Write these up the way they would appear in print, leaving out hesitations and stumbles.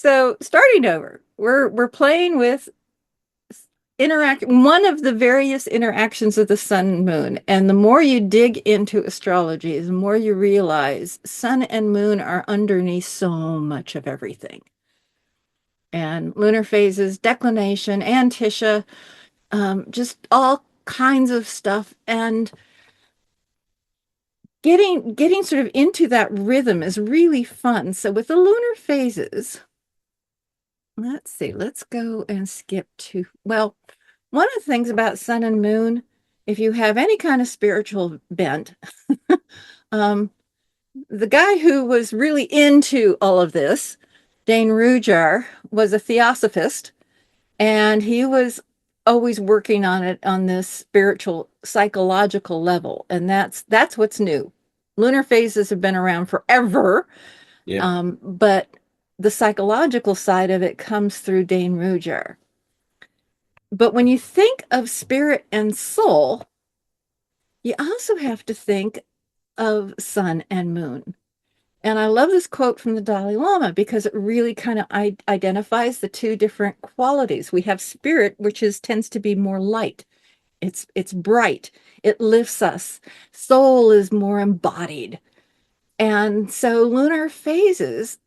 So starting over, we're playing with one of the various interactions of the sun and moon. And the more you dig into astrology, the more you realize sun and moon are underneath so much of everything. And lunar phases, declination, antisha, just all kinds of stuff. And getting sort of into that rhythm is really fun. So with the lunar phases, let's see, let's go and skip to, well, one of the things about sun and moon, if you have any kind of spiritual bent, um, the guy who was really into all of this, Dane Rujar, was a theosophist, and he was always working on it on this spiritual, psychological level, and that's what's new. Lunar phases have been around forever, Yeah. but the psychological side of it comes through Dane Rujar. But when you think of spirit and soul, you also have to think of sun and moon. And I love this quote from the Dalai Lama because it really kind of identifies the two different qualities. We have spirit, which tends to be more light. It's bright. It lifts us. Soul is more embodied. And so lunar phases,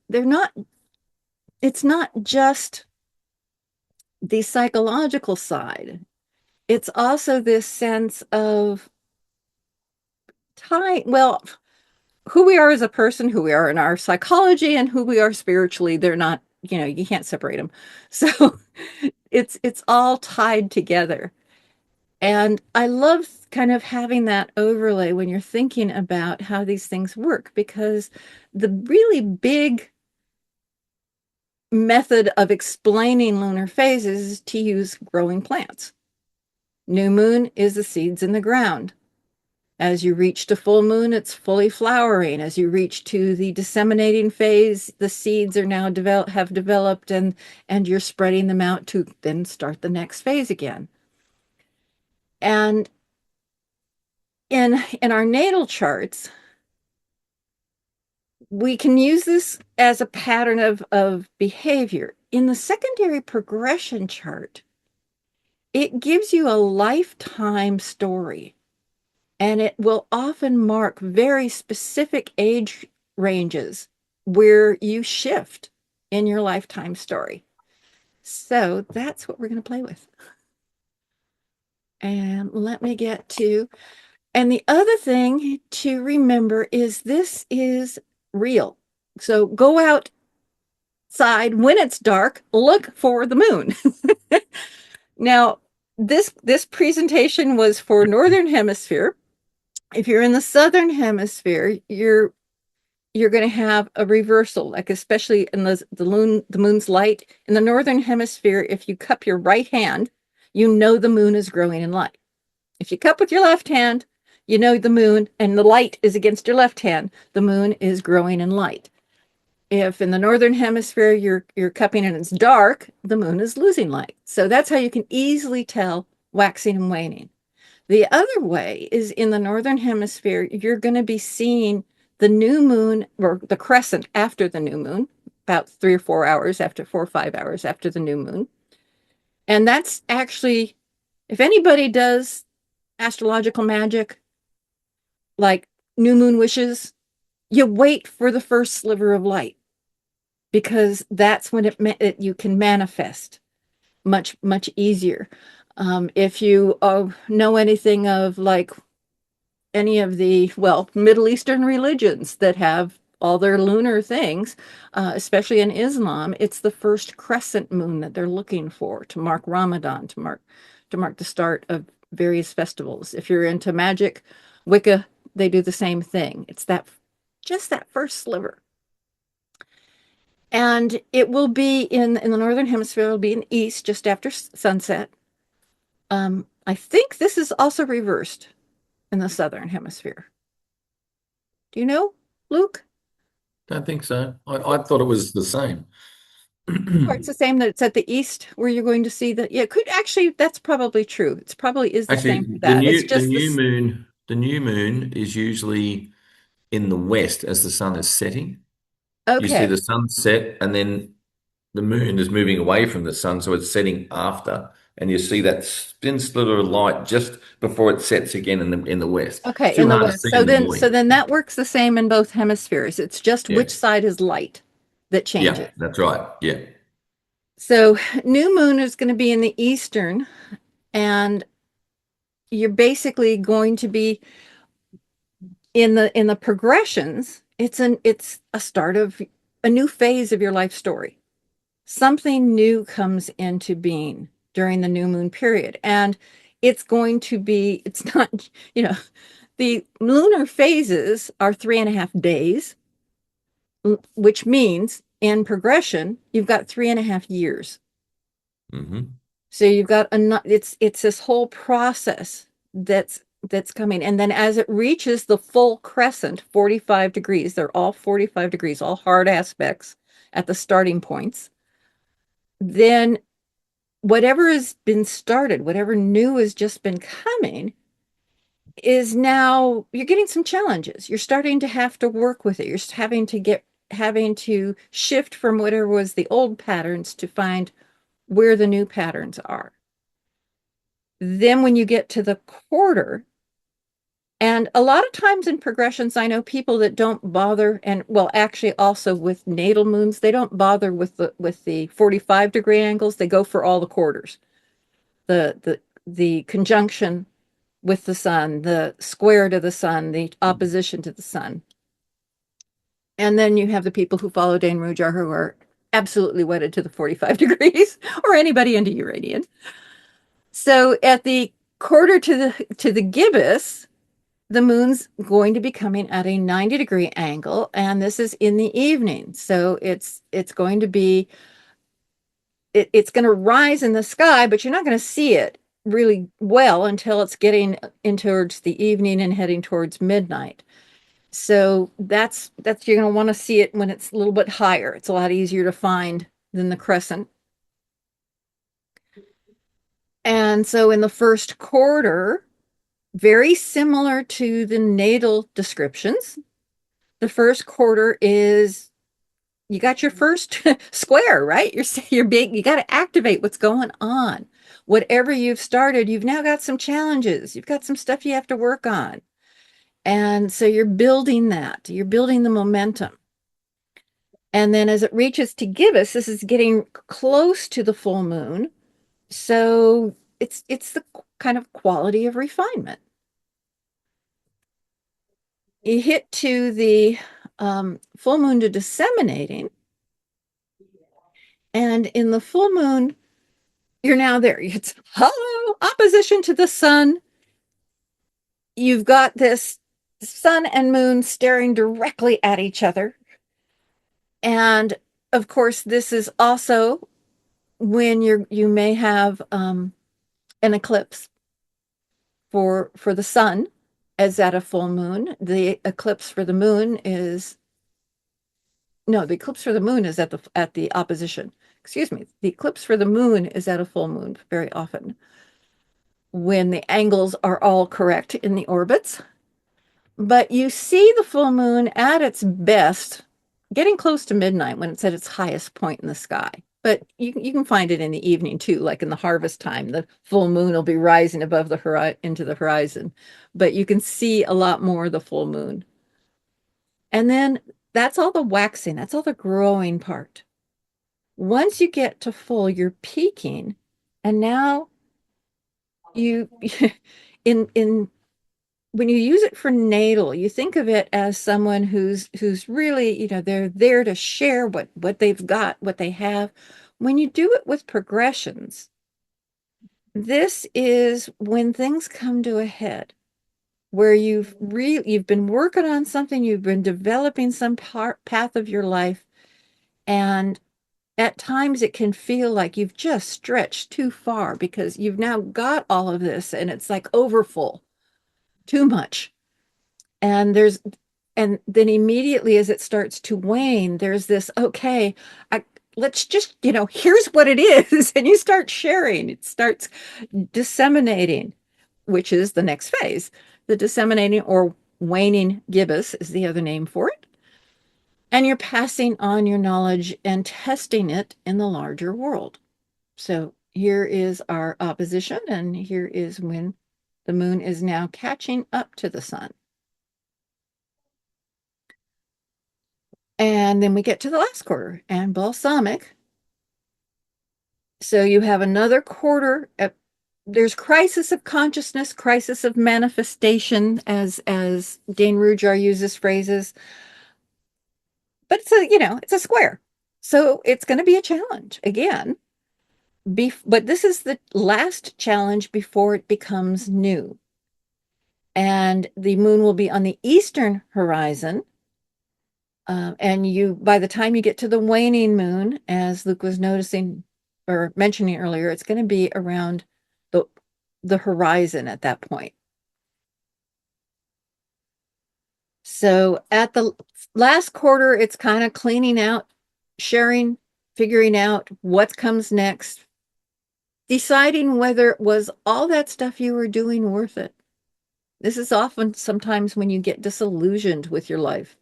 it's not just the psychological side. It's also this sense of time. Well, who we are as a person, who we are in our psychology, and who we are spiritually, they're not, you can't separate them. So it's all tied together. And I love kind of having that overlay when you're thinking about how these things work, because the really big method of explaining lunar phases is to use growing plants. New moon is the seeds in the ground. As you reach to full moon, it's fully flowering. As you reach to the disseminating phase, the seeds are now have developed, and you're spreading them out to then start the next phase again. And in our natal charts, we can use this as a pattern of behavior. In the secondary progression chart, it gives you a lifetime story, and it will often mark very specific age ranges where you shift in your lifetime story. So that's what we're going to play with. And let me get to, and the other thing to remember is this is real. So go outside when it's dark, look for the moon. Now, this presentation was for Northern Hemisphere. If you're in the Southern Hemisphere, you're going to have a reversal, like especially in the moon's light. In the Northern Hemisphere, if you cup your right hand, you know the moon is growing in light. If you cup with your left hand, you know the moon, and the light is against your left hand, the moon is growing in light. If in the Northern Hemisphere you're cupping and it's dark, the moon is losing light. So that's how you can easily tell waxing and waning. The other way is in the Northern Hemisphere, you're going to be seeing the new moon or the crescent after the new moon, about 3 or 4 hours after, 4 or 5 hours after the new moon. And that's actually, if anybody does astrological magic, like new moon wishes, you wait for the first sliver of light because that's when you can manifest much easier. If you know anything of like any of the, well, Middle Eastern religions that have all their lunar things, especially in Islam, it's the first crescent moon that they're looking for to mark Ramadan, to mark the start of various festivals. If you're into magic, Wicca, they do the same thing. It's just that first sliver. And it will be in the northern hemisphere, it'll be in east just after sunset. I think this is also reversed in the southern hemisphere. Do you know, Luke? Don't think so. I thought it was the same. Or it's the same that it's at the east where you're going to see that. Yeah, could actually, that's probably true. It's probably is the same for Actually, the that. It's new the just new this. moon the new moon is usually in the west as the sun is setting. You see Okay. the sun set, and then the moon is moving away from the sun, so it's setting after, and you see that thin sliver of light just before it sets again in the west. It's Okay, in too the hard to west. see in the So morning. then that works the same in both hemispheres. It's just Yeah, which side is light that yeah, changes. that's right. Yeah. So new moon is going to be in the eastern, and you're basically going to be in the progressions. It's a start of a new phase of your life story. Something new comes into being during the new moon period, and it's going to be, it's not, you know, the lunar phases are 3.5 days, which means in progression, you've got 3.5 years. Hmm. So you've got it's this whole process that's coming. And then as it reaches the full crescent, 45 degrees, they're all 45 degrees, all hard aspects at the starting points. Then whatever has been started, whatever new has just been coming, is now you're getting some challenges. You're starting to have to work with it. You're having to shift from whatever was the old patterns to find where the new patterns are. Then when you get to the quarter, and a lot of times in progressions, I know people that don't bother, and well, actually also with natal moons, they don't bother with the 45-degree angles. They go for all the quarters. The conjunction with the sun, the square to the sun, the opposition to the sun. And then you have the people who follow Dane Rujar who are absolutely wedded to the 45 degrees or anybody into Uranian. So at the quarter to the gibbous, the moon's going to be coming at a 90-degree angle, and this is in the evening. So it's going to be it's going to rise in the sky, but you're not going to see it really well until it's getting in towards the evening and heading towards midnight. So that's you're going to want to see it when it's a little bit higher. It's a lot easier to find than the crescent. And so in the first quarter, very similar to the natal descriptions, the first quarter is you got your first square, right? You're big, you got to activate what's going on. Whatever you've started, you've now got some challenges. You've got some stuff you have to work on. And so you're building that. You're building the momentum. And then as it reaches to gibbous, this is getting close to the full moon. So it's the kind of quality of refinement. You hit to the full moon to disseminating, and in the full moon, you're now there. It's hello, opposition to the sun. You've got this sun and moon staring directly at each other. And of course, this is also when you may have an eclipse for the sun as at a full moon. The eclipse for the moon is no, the eclipse for the moon is at the opposition. Excuse me. The eclipse for the moon is at a full moon very often when the angles are all correct in the orbits. But you see the full moon at its best, getting close to midnight when it's at its highest point in the sky. But you can find it in the evening too, like in the harvest time. The full moon will be rising above into the horizon, but you can see a lot more of the full moon. And then that's all the waxing, that's all the growing part. Once you get to full, you're peaking, and now you in when you use it for natal, you think of it as someone who's really, they're there to share what they've got, what they have. When you do it with progressions, this is when things come to a head, where you've been working on something, you've been developing some path of your life, and at times it can feel like you've just stretched too far because you've now got all of this and it's like overfull, too much. And then immediately as it starts to wane, there's this, okay, let's just, here's what it is. And you start sharing, it starts disseminating, which is the next phase. The disseminating or waning gibbous is the other name for it. And you're passing on your knowledge and testing it in the larger world. So here is our opposition, and here is when the moon is now catching up to the sun. And then we get to the last quarter and balsamic. So you have another quarter. There's crisis of consciousness, crisis of manifestation, as Dane Rujar uses phrases. But it's a square. So it's going to be a challenge again. But this is the last challenge before it becomes new. And the moon will be on the eastern horizon. And by the time you get to the waning moon, as Luke was noticing or mentioning earlier, it's going to be around the the horizon at that point. So at the last quarter, it's kind of cleaning out, sharing, figuring out what comes next, deciding whether it was all that stuff you were doing worth it. This is often sometimes when you get disillusioned with your life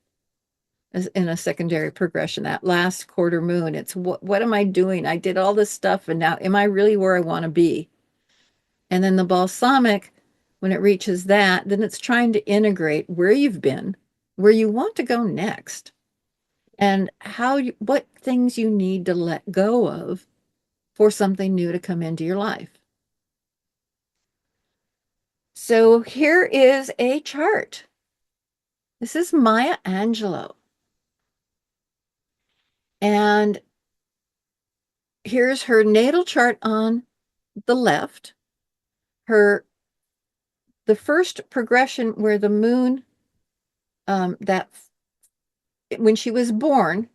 as in a secondary progression, that last quarter moon. It's what am I doing? I did all this stuff, and now am I really where I want to be? And then the balsamic, when it reaches that, then it's trying to integrate where you've been, where you want to go next, and what things you need to let go of for something new to come into your life. So here is a chart. This is Maya Angelou. And here's her natal chart on the left. The first progression where the moon, that when she was born,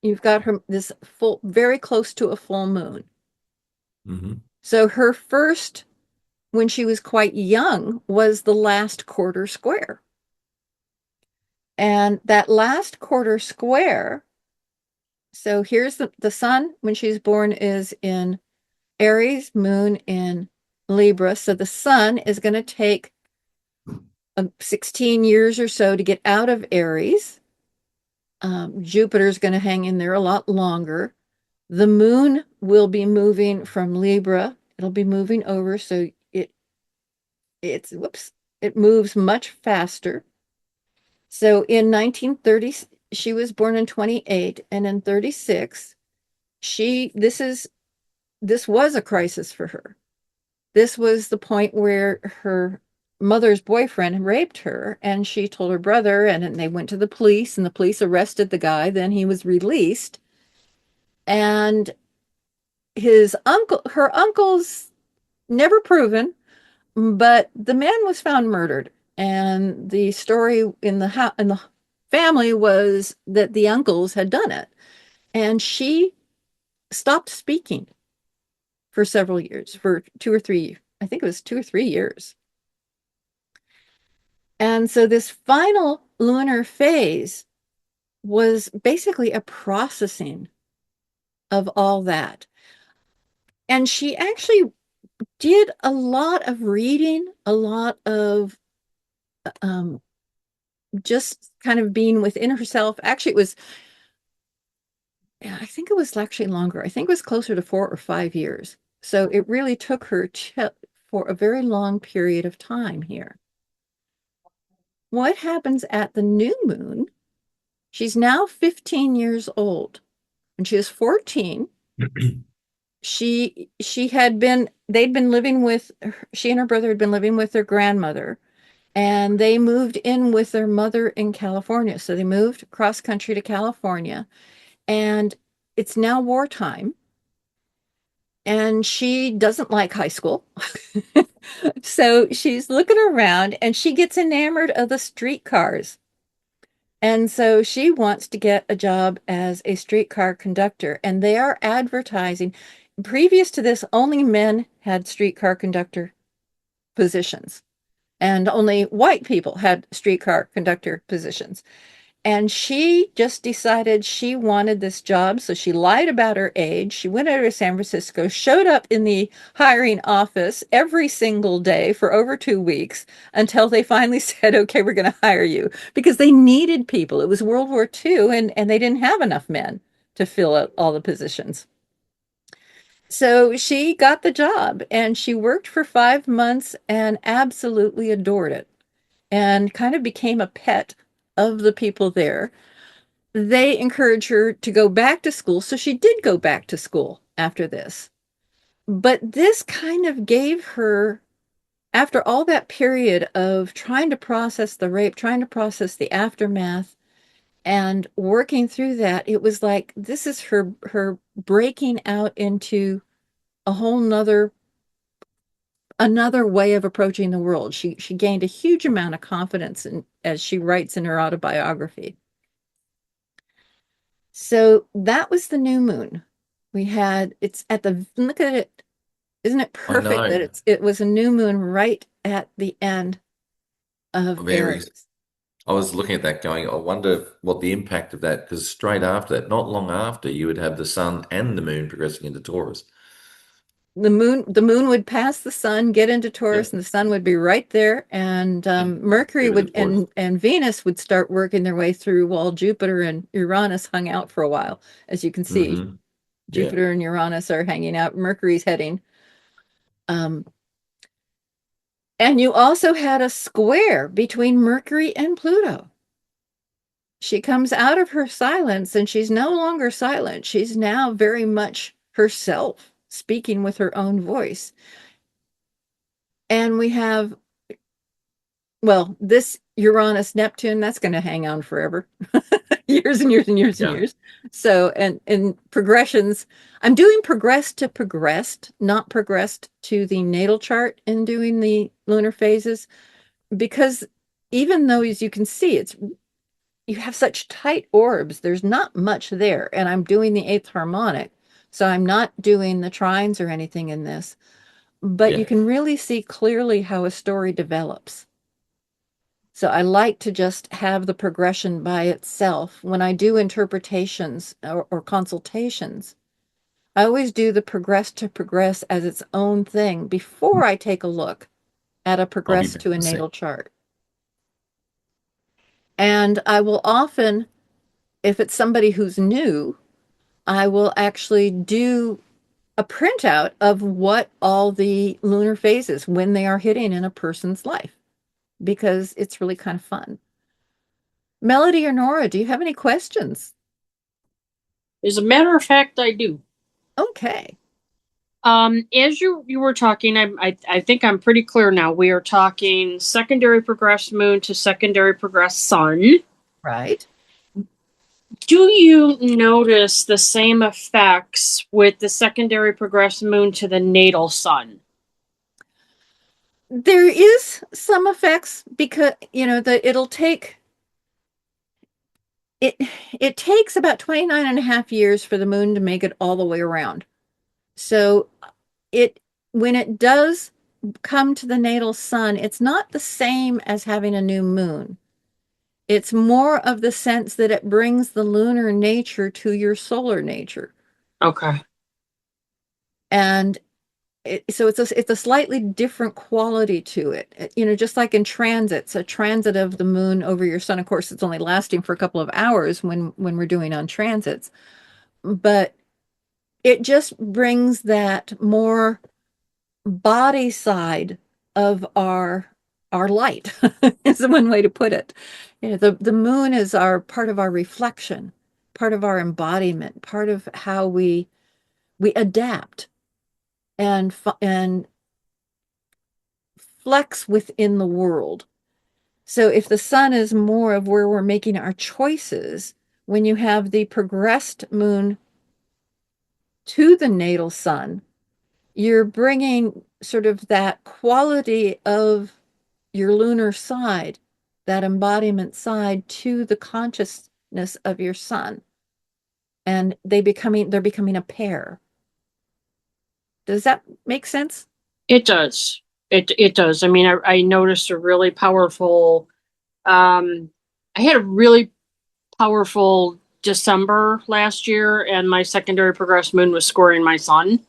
you've got her this full, very close to a full moon. Mm-hmm. So her first, when she was quite young, was the last quarter square. And that last quarter square, so here's the sun when she's born is in Aries, moon in Libra. So the sun is going to take 16 years or so to get out of Aries. Jupiter's going to hang in there a lot longer. The moon will be moving from Libra. It'll be moving over, so it moves much faster. So in 1930, she was born in 28, and in 36, this was a crisis for her. This was the point where her mother's boyfriend raped her, and she told her brother, and they went to the police, and the police arrested the guy. Then he was released, and her uncle's never proven, but the man was found murdered. And the story in the family was that the uncles had done it, and she stopped speaking for several years, for 2 or 3, I think it was 2 or 3 years. And so this final lunar phase was basically a processing of all that. And she actually did a lot of reading, a lot of just kind of being within herself. Actually, I think it was actually longer. I think it was closer to 4 or 5 years. So it really took her for a very long period of time here. What happens at the new moon? She's now 15 years old. When she was 14, she had been they'd been living with she and her brother had been living with their grandmother, and they moved in with their mother in California. So they moved cross country to California, and it's now wartime, and she doesn't like high school. So she's looking around and she gets enamored of the streetcars. And so she wants to get a job as a streetcar conductor, and they are advertising. Previous to this, only men had streetcar conductor positions, and only white people had streetcar conductor positions. And she just decided she wanted this job. So she lied about her age. She went over to San Francisco, showed up in the hiring office every single day for over 2 weeks until they finally said, okay, we're going to hire you because they needed people. It was World War II and they didn't have enough men to fill out all the positions. So she got the job and she worked for 5 months and absolutely adored it and kind of became a pet of the people there. They encouraged her to go back to school. So she did go back to school after this. But this kind of gave her, after all that period of trying to process the rape, trying to process the aftermath, and working through that, it was like this is her breaking out into a whole nother another way of approaching the world. She gained a huge amount of confidence in, as she writes in her autobiography. So that was the new moon. We had it's at the look at it. Isn't it I perfect that know. it was a new moon right at the end of Very. Aries? I was looking at that going, I wonder what the impact of that, because straight after that, not long after, you would have the sun and the moon progressing into Taurus. The moon would pass the sun, get into Taurus, Yep. and the sun would be right there, and Yep. Mercury Move would into Taurus. and Venus would start working their way through while Jupiter and Uranus hung out for a while. As you can see, Hmm. Yeah. Jupiter and Uranus are hanging out. Mercury's heading. Um, and you also had a square between Mercury and Pluto. She comes out of her silence and she's no longer silent. She's now very much herself, speaking with her own voice. And we have, well, this Uranus Neptune, that's going to hang on forever. Years and years and years and Yeah. years. So, and progressions, I'm doing progressed to progressed, not progressed to the natal chart in doing the lunar phases, because even though, as you can see, it's you have such tight orbs, there's not much there. And I'm doing the eighth harmonic. So I'm not doing the trines or anything in this, but you Yeah. can really see clearly how a story develops. So I like to just have the progression by itself. When I do interpretations or consultations, I always do the progress to progress as its own thing before I take a look at a Copy progress to a paste. natal chart. And I will often, if it's somebody who's new, I will actually do a printout of what all the lunar phases when they are hitting in a person's life because it's really kind of fun. Melody or Nora, do you have any questions? As a matter of fact, I do. Okay, As you were talking, I think I'm pretty clear now. We are talking secondary progressed moon to secondary progressed sun. right. Do you notice the same effects with the secondary progressed moon to the natal sun? There is some effects because that it'll take it it takes about 29 and a half years for the moon to make it all the way around. So it when it does come to the natal sun, it's not the same as having a new moon. It's more of the sense that it brings the lunar nature to your solar nature. Okay. And so it's a slightly different quality to it. Just like in transits, a transit of the moon over your sun, of course, it's only lasting for a couple of hours when we're doing on transits, but it just brings that more body side of our light is one way to put it. The moon is our part of our reflection, part of our embodiment, part of how we adapt and flex within the world. So if the sun is more of where we're making our choices, when you have the progressed moon to the natal sun, you're bringing sort of that quality of your lunar side, that embodiment side to the consciousness of your sun. And they're becoming a pair. Does that make sense? It does. It does. I mean, I noticed a really powerful. I had a really powerful December last year, and my secondary progressed moon was squaring my sun.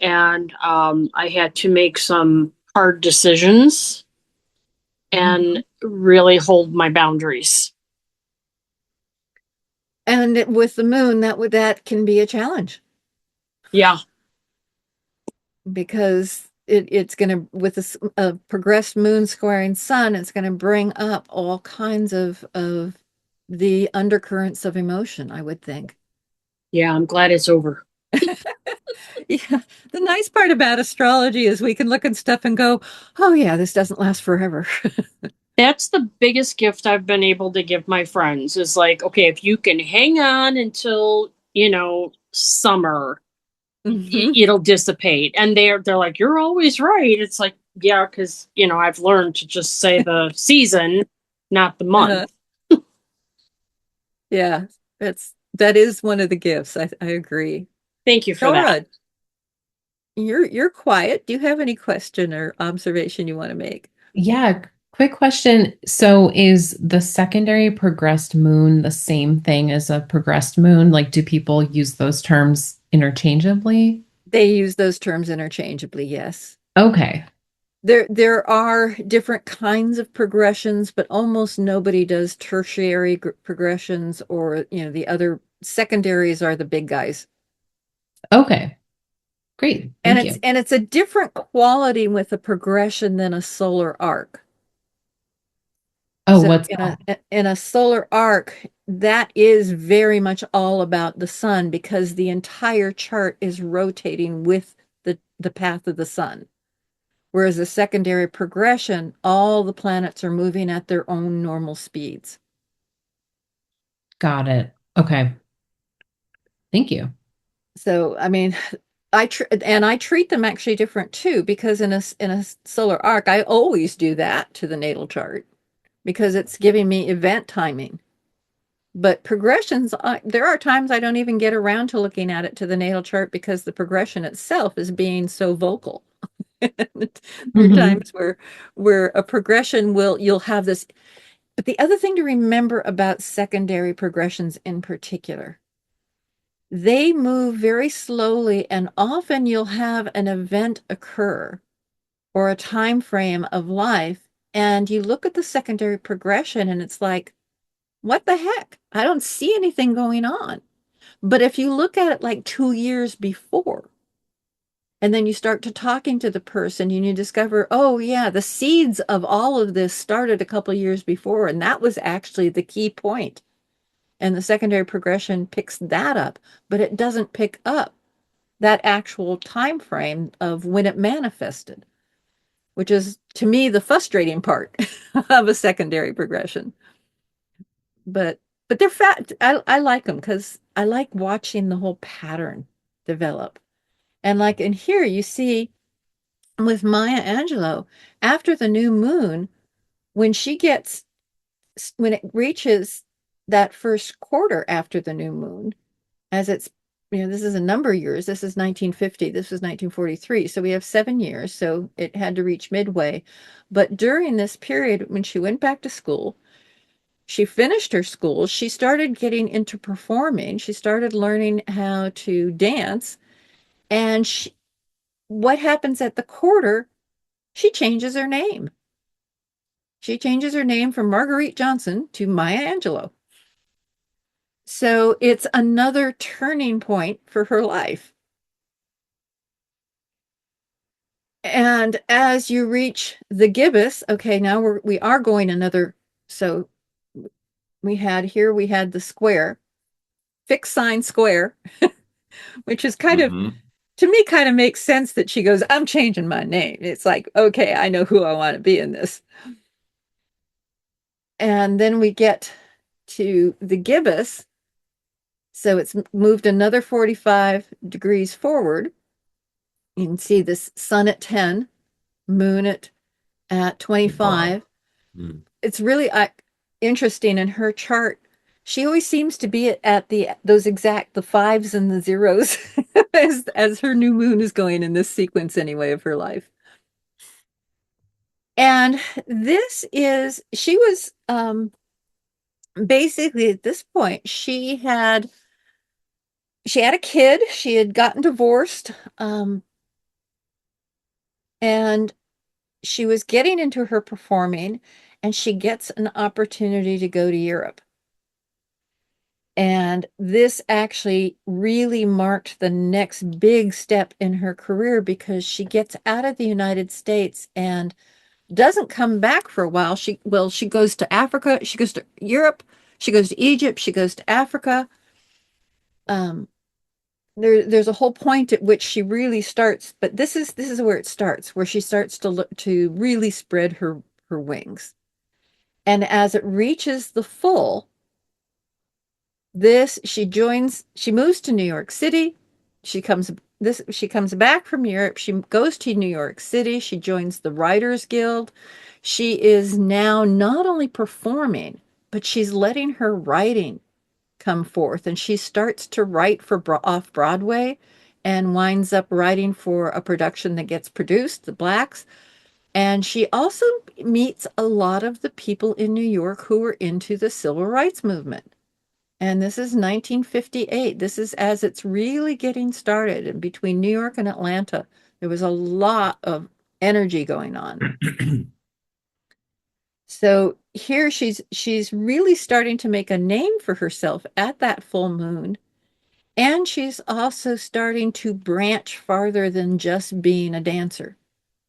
And I had to make some hard decisions and really hold my boundaries. And with the moon, that can be a challenge. Yeah. Because it's going to, with a progressed moon squaring sun, it's going to bring up all kinds of the undercurrents of emotion, I would think. Yeah, I'm glad it's over. Yeah. The nice part about astrology is we can look at stuff and go, oh yeah, this doesn't last forever. That's the biggest gift I've been able to give my friends is like, okay, if you can hang on until, summer, it'll dissipate. And they're like, you're always right. It's like, yeah, because, I've learned to just say the season, not the month. Yeah, that is one of the gifts. I agree. Thank you for Dora, that. you're quiet. Do you have any question or observation you want to make? Yeah, quick question. So is the secondary progressed moon the same thing as a progressed moon? Like, do people use those terms interchangeably? They use those terms interchangeably, yes. Okay. There are different kinds of progressions, but almost nobody does tertiary progressions, or the other secondaries are the big guys. Okay. Great. And Thank you. it's a different quality with a progression than a solar arc. Oh, So what's in a solar arc, that is very much all about the sun, because the entire chart is rotating with the path of the sun. Whereas a secondary progression, all the planets are moving at their own normal speeds. Got it. Okay. Thank you. So, I mean, I treat them actually different too, because in a solar arc, I always do that to the natal chart because it's giving me event timing. But progressions, there are times I don't even get around to looking at it to the natal chart because the progression itself is being so vocal. There are times where a progression you'll have this. But the other thing to remember about secondary progressions in particular, they move very slowly, and often you'll have an event occur or a time frame of life, and you look at the secondary progression and it's like, what the heck? I don't see anything going on. But if you look at it like 2 years before, and then you start to talking to the person and you discover, oh yeah, the seeds of all of this started a couple years before, and that was actually the key point. And the secondary progression picks that up, but it doesn't pick up that actual time frame of when it manifested, which is to me the frustrating part of a secondary progression. But they're fat. I like them because I like watching the whole pattern develop. And like in here, you see with Maya Angelou, after the new moon, when when it reaches that first quarter after the new moon, as it's, this is a number of years. This is 1950. This was 1943. So we have 7 years. So it had to reach midway. But during this period, when she went back to school, she finished her school. She started getting into performing. She started learning how to dance. And what happens at the quarter? She changes her name. She changes her name from Marguerite Johnson to Maya Angelou. So it's another turning point for her life. And as you reach the gibbous, okay, now we are going another. So we had the square, fixed sign square, which is kind of, to me, kind of makes sense that she goes, I'm changing my name. It's like, okay, I know who I want to be in this. And then we get to the gibbous. So it's moved another 45 degrees forward. You can see this sun at 10, moon at 25. It's really interesting in her chart. She always seems to be at the fives and the zeros as her new moon is going in this sequence anyway of her life. And she was basically at this point she had a kid, she had gotten divorced, and she was getting into her performing, and she gets an opportunity to go to Europe. And this actually really marked the next big step in her career, because she gets out of the United States and doesn't come back for a while. She goes to Africa, she goes to Europe, she goes to Egypt, she goes to Africa. Um, there's a whole point at which she really starts, but this is where it starts, where she starts to look to really spread her wings. And as it reaches the full, she moves to New York City. She comes back from Europe. She goes to New York City. She joins the Writers Guild. She is now not only performing, but she's letting her writing come forth. And she starts to write for off Broadway, and winds up writing for a production that gets produced, The Blacks. And she also meets a lot of the people in New York who were into the civil rights movement. And this is 1958. This is as it's really getting started. And between New York and Atlanta, there was a lot of energy going on. So here she's really starting to make a name for herself at that full moon. And she's also starting to branch farther than just being a dancer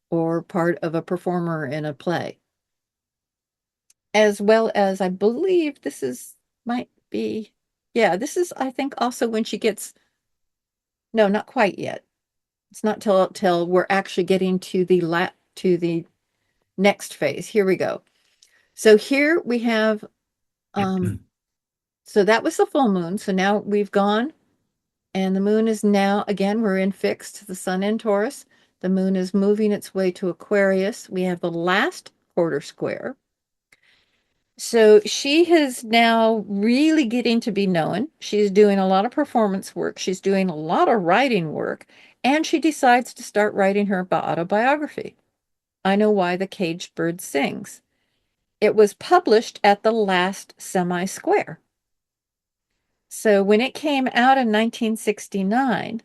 or part of a performer in a play. As well as, I believe might be, yeah, this is, I think, also when she gets, no, not quite yet. It's not till we're actually getting to the next phase. Here we go. So here we have, so that was the full moon. So now we've gone, and the moon is now, again, we're in fixed, the sun in Taurus. The moon is moving its way to Aquarius. We have the last quarter square. So she is now really getting to be known. She's doing a lot of performance work. She's doing a lot of writing work. And she decides to start writing her autobiography, I Know Why the Caged Bird Sings. It was published at the last semi-square. So when it came out in 1969,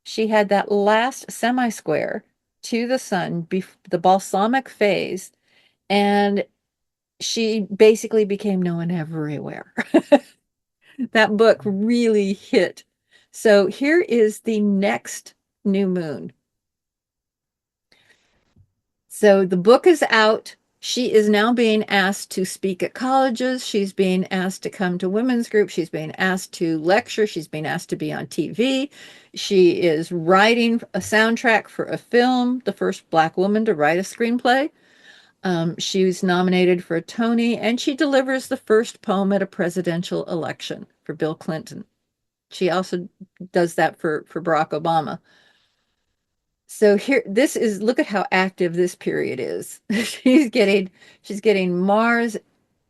she had that last semi-square to the sun, the balsamic phase, and she basically became known everywhere. That book really hit. So here is the next new moon. So the book is out. She is now being asked to speak at colleges. She's being asked to come to women's groups. She's being asked to lecture. She's being asked to be on TV. She is writing a soundtrack for a film, the first Black woman to write a screenplay. She was nominated for a Tony, and she delivers the first poem at a presidential election for Bill Clinton. She also does that for Barack Obama. So here, look at how active this period is. She's getting Mars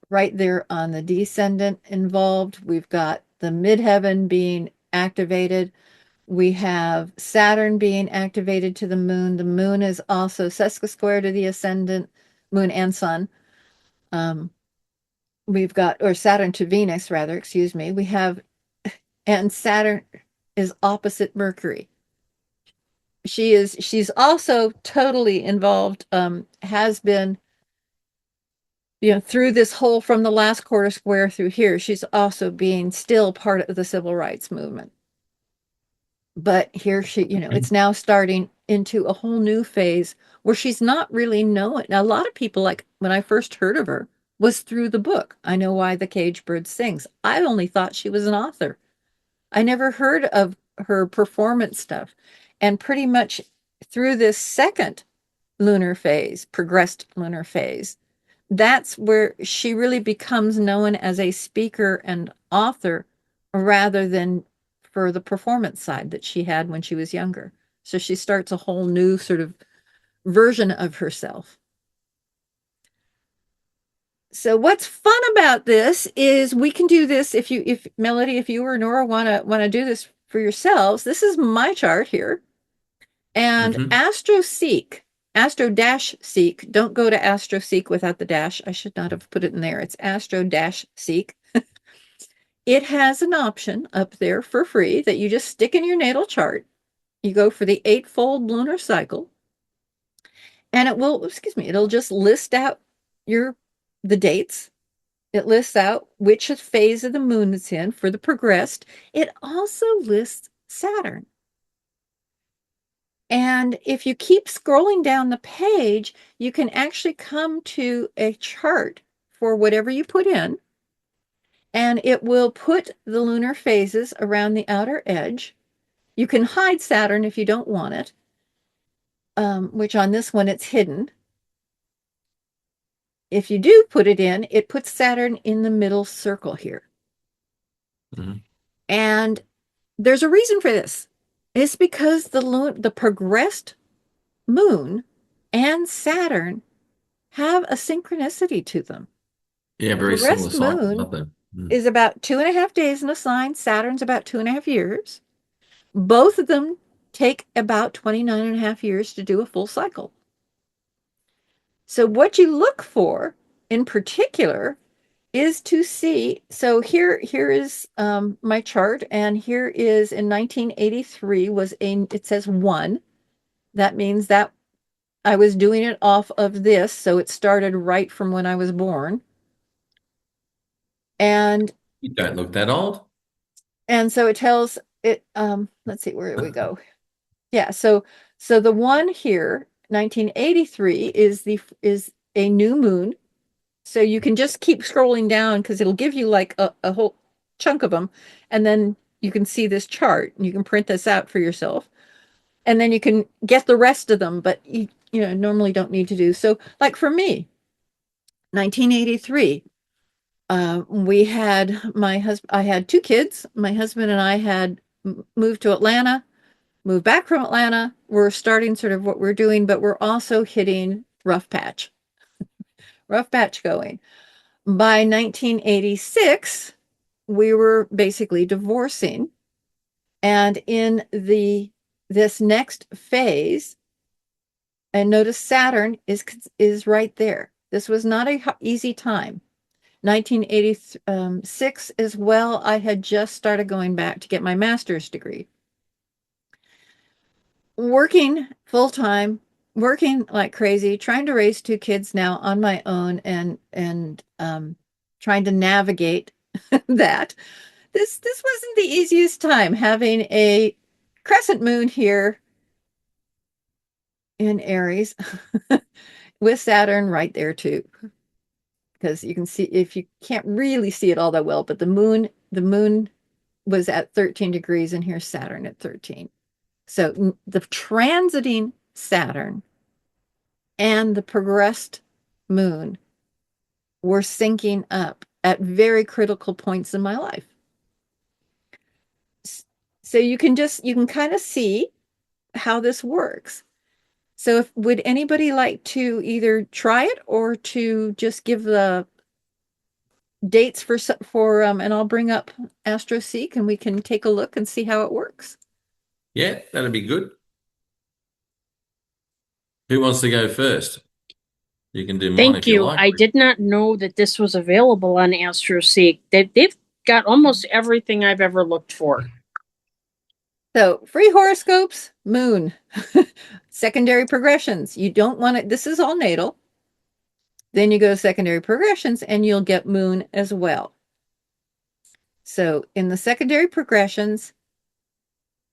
right there on the descendant involved. We've got the midheaven being activated. We have Saturn being activated to the moon. The moon is also sesquisquare to the ascendant, moon and sun. We've got, or Saturn to Venus, rather, excuse me. And Saturn is opposite Mercury. She's also totally involved, has been, through this whole, from the last quarter square through here, she's also being still part of the civil rights movement. But here it's now starting into a whole new phase where she's not really known. Now, a lot of people, like when I first heard of her, was through the book, I Know Why the Caged Bird Sings. I only thought she was an author. I never heard of her performance stuff. And pretty much through this second lunar phase, progressed lunar phase, that's where she really becomes known as a speaker and author rather than for the performance side that she had when she was younger. So she starts a whole new sort of version of herself. So what's fun about this is we can do this if Melody, if you or Nora want to do this for yourselves. This is my chart here. And AstroSeek, Astro-Seek, don't go to AstroSeek without the dash. I should not have put it in there. It's Astro-Seek. it has an option up there for free that you just stick in your natal chart. You go for the 8-fold lunar cycle, and it will, excuse me, it'll just list out the dates. It lists out which phase of the moon it's in for the progressed. It also lists Saturn. And if you keep scrolling down the page, you can actually come to a chart for whatever you put in, and it will put the lunar phases around the outer edge. You can hide Saturn if you don't want it, which on this one it's hidden. If you do put it in, it puts Saturn in the middle circle here. Mhm. And there's a reason for this. It's because the progressed moon and Saturn have a synchronicity to them. Yeah, The very similar progressed cycles, moon aren't they? Mm. is about 2.5 days in a sign. Saturn's about 2.5 years. Both of them take about 29.5 years to do a full cycle. So what you look for in particular is to see. So here is my chart, and here is in 1983 it says 1. That means that I was doing it off of this, so it started right from when I was born. And You don't look that old. so it tells it, let's see, where do we go? Yeah, so the one here, 1983, is a new moon. So you can just keep scrolling down because it'll give you like a whole chunk of them. And then you can see this chart and you can print this out for yourself. And then you can get the rest of them, but you normally don't need to do. So like for me, 1983, we had I had 2 kids. My husband and I had moved to Atlanta, moved back from Atlanta. We're starting sort of what we're doing, but we're also hitting rough patch going. By 1986, we were basically divorcing. And in this next phase, and notice Saturn is right there. This was not an easy time. 1986 as well, I had just started going back to get my master's degree. Working full time, working like crazy, trying to raise 2 kids now on my own, and trying to navigate that. This wasn't the easiest time, having a crescent moon here in Aries with Saturn right there too. Because you can see, if you can't really see it all that well, but the moon was at 13 degrees, and here's Saturn at 13. So the transiting Saturn and the progressed moon were syncing up at very critical points in my life. So you can kind of see how this works. So would anybody like to either try it or to just give the dates for and I'll bring up AstroSeek and we can take a look and see how it works. Yeah, that'd be good. Who wants to go first? You can do mine Thank if you you. like. I did not know that this was available on AstroSeek. They've got almost everything I've ever looked for. So free horoscopes, moon, secondary progressions. You don't want it. This is all natal. Then you go to secondary progressions and you'll get moon as well. So in the secondary progressions,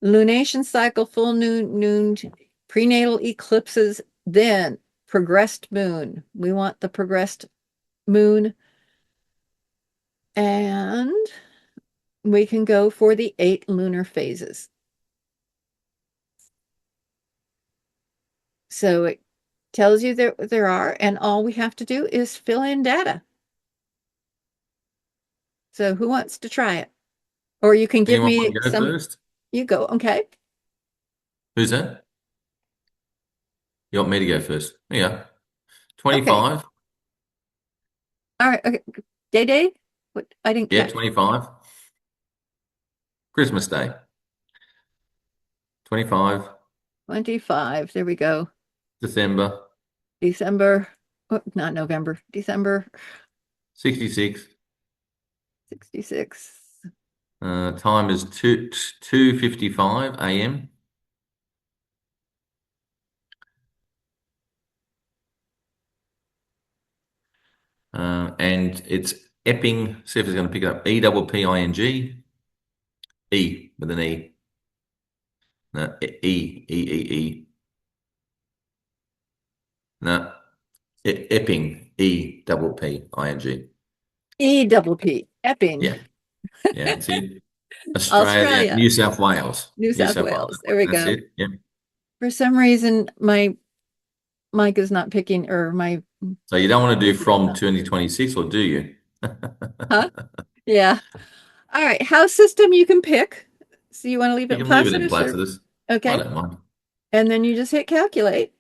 lunation cycle, full noon, prenatal eclipses, then progressed moon. We want the progressed moon. And we can go for the 8 lunar phases. So it tells you there are, and all we have to do is fill in data. So who wants to try it? Or you can give Anyone want me to go some. first? You go. Okay. Who's that? You want me to go first? Yeah. Okay. 25. All right. Okay. Day. What? I didn't Yeah, catch. 25. Christmas Day. 25. 25. There we go. December. December. Oh, Not November. December 66. 66. Time is 2:55 a.m. And it's Epping. See if it's going to pick it up. Epping. E with an E. No, E. No, Epping. Epping. Epping. Yeah, yeah. See, Australia, Australia, New South Wales. New New South South Wales. Wales. There we That's go. it. Yeah. For some reason, my mic is not picking, or my, So you don't want to do from 2026, or do you? huh? Yeah. All right. House system you can pick. So you want to leave You it in can leave it in Placidus or, Placidus. I okay. don't mind. And then you just hit calculate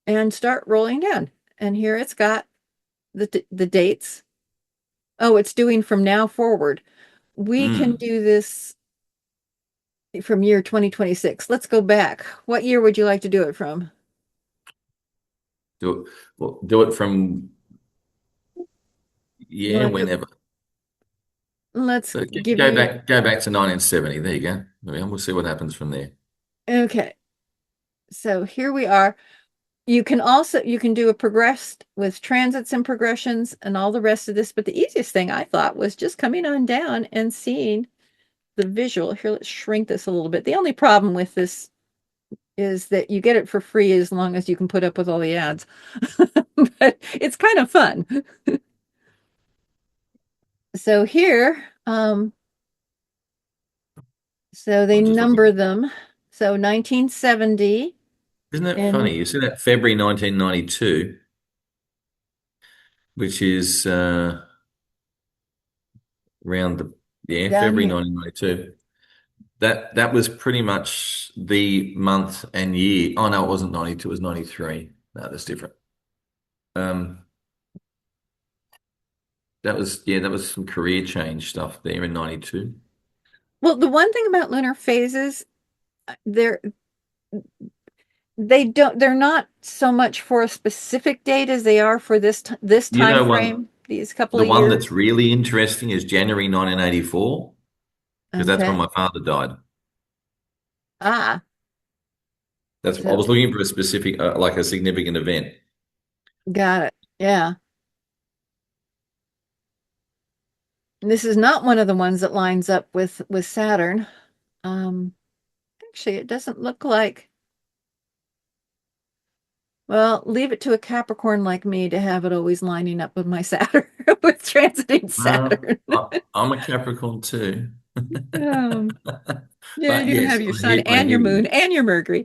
and start rolling down. And here it's got the dates. Oh, it's doing from now forward. We can Mm. do this from year 2026. Let's go back. What year would you like to do it from? Do it from You want to whenever. let's So give you, go back to 1970. There you go. We'll see what happens from there. okay. So here we are. You can do a progressed with transits and progressions and all the rest of this, but the easiest thing I thought was just coming on down and seeing the visual. Here, let's shrink this a little bit. The only problem with this is that you get it for free as long as you can put up with all the ads. But it's kind of fun. So here, so they I'm just looking. number them. So 1970 Isn't that and funny? You see that February 1992, which is around down February here. 1992. That was pretty much the month and year. Oh no, it wasn't 92, it was 93. No, that's different. Um, that was some career change stuff there in 92. Well, the one thing about lunar phases, they're they're not so much for a specific date as they are for this You time know, frame, these couple the of one that's years. really interesting is January 1984, because that's when Okay. my father died. Ah, I so was looking for a specific, like a significant event. got it. Yeah. And this is not one of the ones that lines up with Saturn. Um, actually, it doesn't look like. Well, leave it to a Capricorn like me to have it always lining up with my Saturn, with transiting Saturn. I'm a Capricorn too. Um, yeah, But you do yes, have your sun I and your hear moon you. and your Mercury.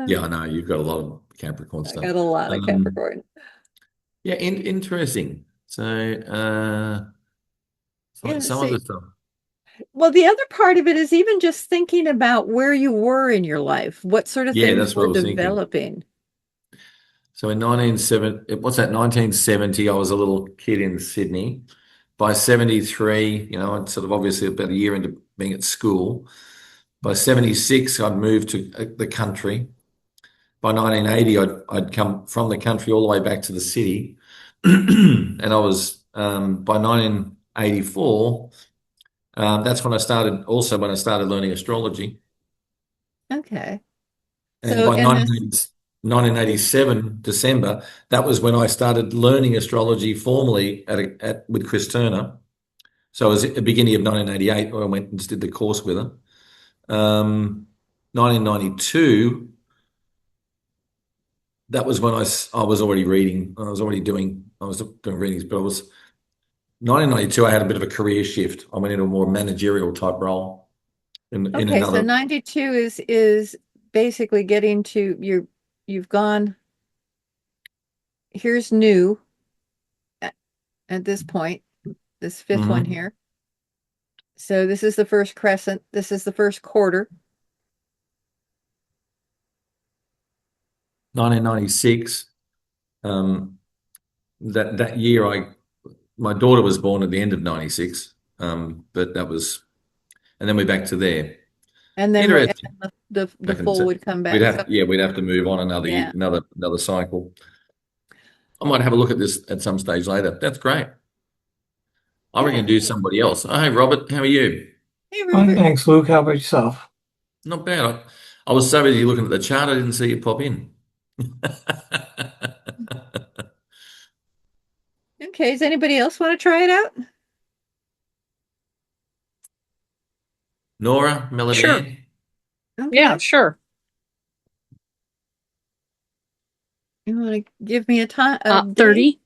Yeah, I know you've got a lot of Capricorn I stuff. got a lot of Um, Capricorn. yeah, interesting. So, Yeah, some of see. the stuff. Well, the other part of it is even just thinking about where you were in your life, what sort of Yeah, things that's what were I was thinking. developing. So in 1970, what's that? 1970, I was a little kid in Sydney. By 73, I'd sort of obviously about a year into being at school. By 76, I'd moved to the country. By 1980, I'd come from the country all the way back to the city. And I was, by 1984, that's when I started learning astrology. Okay. And So by in this, 1987, December, that was when I started learning astrology formally with Chris Turner. So it was at the beginning of 1988 where I went and just did the course with her. 1992, that was when I was already reading. I was doing readings, but 1992, I had a bit of a career shift. I went into a more managerial type role in okay, so another. 92 is basically getting to you've gone, here's new at this point, this fifth one Mhm. here. So this is the first crescent, this is the first quarter. 1996. Um, that year, my daughter was born at the end of 96. But and then we're back to there. And then Interesting. the Back in full would come back. So we'd have to move on yeah. another cycle. I might have a look at this at some stage later. That's great. I reckon do somebody else. Oh, hey, Robert, how are you? Hey, Fine, Robert. thanks, Luke. How about yourself? Not bad. I was so busy looking at the chart, I didn't see you pop in. Okay, does anybody else want to try it out? Nora, Melody Sure. Ann? Okay. Yeah, sure. You want to give me a time? 30,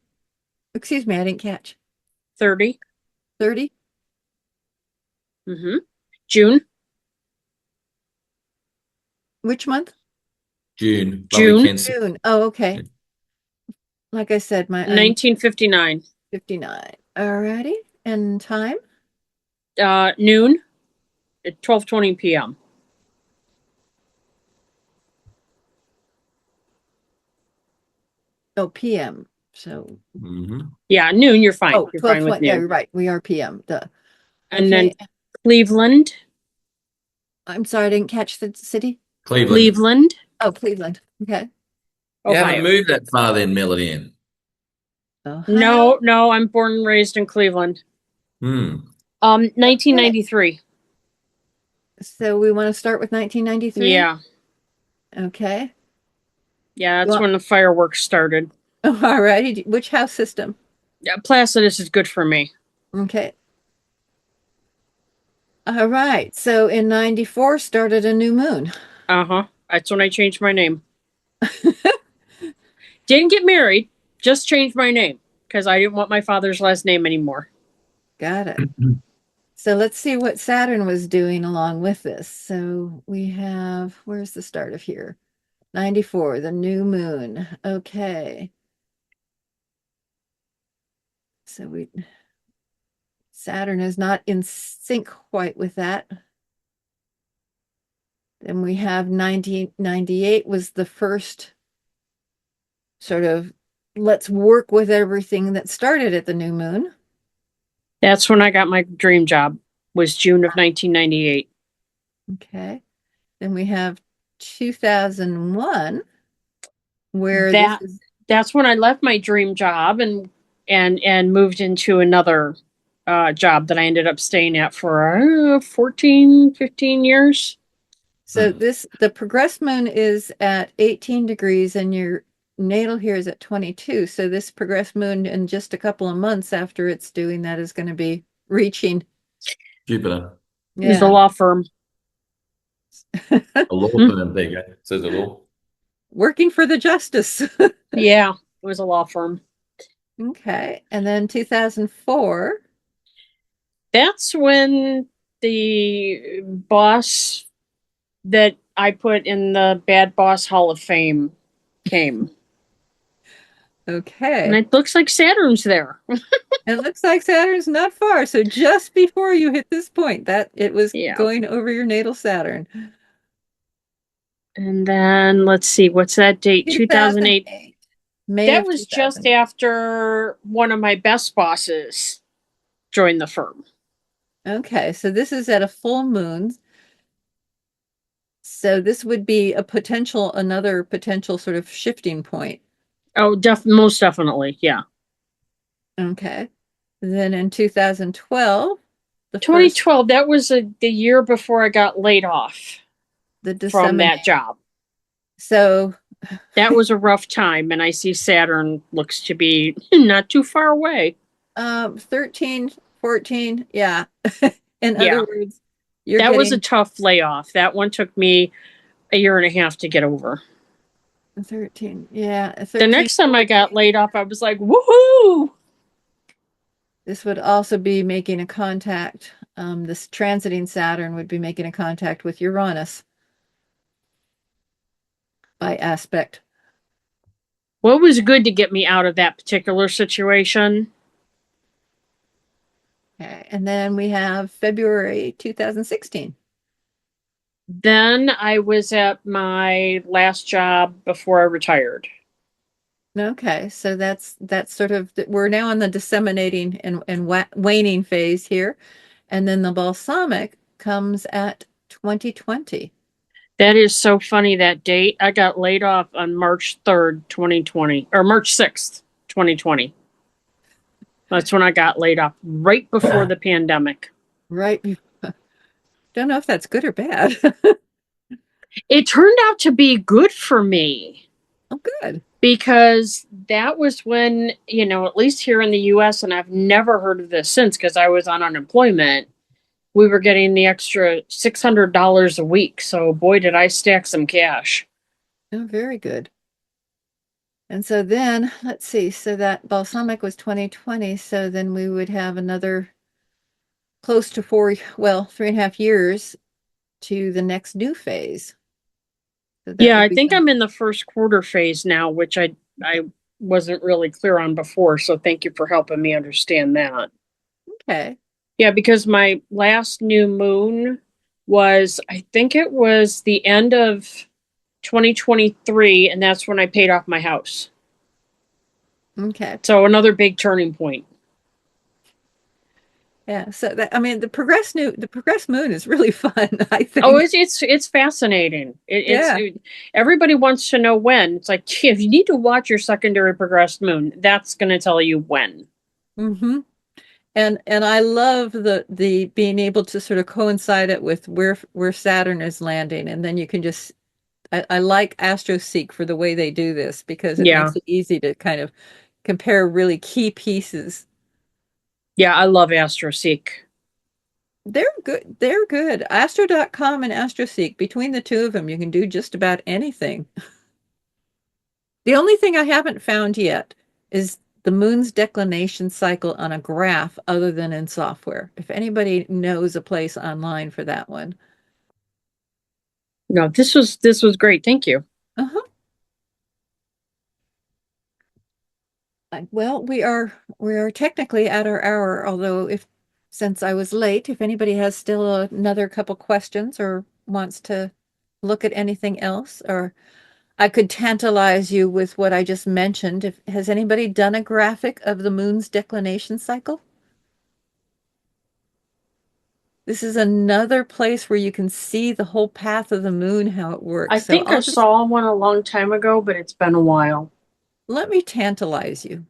Excuse me, I didn't catch. 30. 30? Mm-hmm. June. Which month? June. Lovely June. Cancer. June. Oh, okay. Like I said, I'm 1959. 59. Alrighty. And time? Noon at 12:20 p.m. Oh, PM. So, Yeah, noon, you're fine. oh, You're 12, fine with 20. Yeah, noon. you're right. We are PM. Duh. And then Okay. Cleveland. I'm sorry, I didn't catch the city. Cleveland. Cleveland, Oh, Cleveland. Okay. You haven't Ohio. moved that far then, Melody Ann. Ohio. No, I'm born and raised in Cleveland. Hmm. 1993. So we want to start with 1993? Yeah. Okay. Yeah, that's Well, when the fireworks started. all righty. Which house system? Yeah, Placidus is good for me. Okay. All right. So in 94 started a new moon. Uh-huh. That's when I changed my name. Didn't get married, just changed my name because I didn't want my father's last name anymore. Got it. So let's see what Saturn was doing along with this. So we have, where's the start of here? 94, the new moon. Okay. So Saturn is not in sync quite with that. Then we have 1998 was the first sort of let's work with everything that started at the new moon. That's when I got my dream job, was June of 1998. Okay. Then we have 2001, where that's when I left my dream job and moved into another job that I ended up staying at for 14, 15 years. So the progressed moon is at 18 degrees and your natal here is at 22. So this progressed moon in just a couple of months after it's doing that is going to be reaching Jupiter. It's a law firm. A law firm. There you go. Says it all. Working for the justice. Yeah, it was a law firm. Okay. And then 2004. That's when the boss that I put in the Bad Boss Hall of Fame came. Okay. And it looks like Saturn's there. It looks like Saturn's not far. So just before you hit this point, that it was going over your natal Saturn. And then let's see, what's that date? 2008. May that of was 2000. just after one of my best bosses joined the firm. Okay, so this is at a full moon. So this would be another potential sort of shifting point. Oh, most definitely, yeah. Okay. Then in 2012, 2012, that was the year before I got laid off from that job. So that was a rough time, and I see Saturn looks to be not too far away. 13, 14, yeah. In other words, that was a tough layoff. That one took me a year and a half to get over. 13, yeah. 13, the next time I got laid off, I was like, woohoo! This would also be making a contact. This transiting Saturn would be making a contact with Uranus by aspect. What was good to get me out of that particular situation? Okay, and then we have February 2016. Then I was at my last job before I retired. Okay, so that's sort of, we're now on the disseminating and waning phase here. And then the balsamic comes at 2020. That is so funny, that date. I got laid off on March 3rd, 2020, or March 6th, 2020. That's when I got laid off, right before the pandemic. Right. Don't know if that's good or bad. It turned out to be good for me. Oh, good. Because that was when, at least here in the US, and I've never heard of this since because I was on unemployment, we were getting the extra $600 a week. So boy, did I stack some cash. Oh, very good. And so then, let's see, so that balsamic was 2020. So then we would have another close to 3.5 years to the next new phase. So that Yeah, would I be think I'm in the first quarter phase now, which I wasn't really clear on before. So thank you for helping me understand that. okay. Yeah, because my last new moon was, I think it was the end of 2023, and that's when I paid off my house. Okay. So another big turning point. Yeah. So that, I mean, the progressed moon is really fun, I think. Oh, it's fascinating. Yeah. Everybody wants to know when. It's like, if you need to watch your secondary progressed moon, that's going to tell you when. Mm-hmm. And I love the being able to sort of coincide it with where Saturn is landing, and then you can just I like AstroSeek for the way they do this because it Yeah. makes it easy to kind of compare really key pieces. Yeah, I love AstroSeek. They're good. They're good. Astro.com and AstroSeek, between the two of them, you can do just about anything. The only thing I haven't found yet is the moon's declination cycle on a graph other than in software. If anybody knows a place online for that one. No, this was great. Thank you. Uh-huh. Well, we are technically at our hour, although since I was late, if anybody has still another couple questions or wants to look at anything else, or I could tantalize you with what I just mentioned. Has anybody done a graphic of the moon's declination cycle? This is another place where you can see the whole path of the moon, how it I works. So think I saw one a long time ago, but it's been a while. let me tantalize you.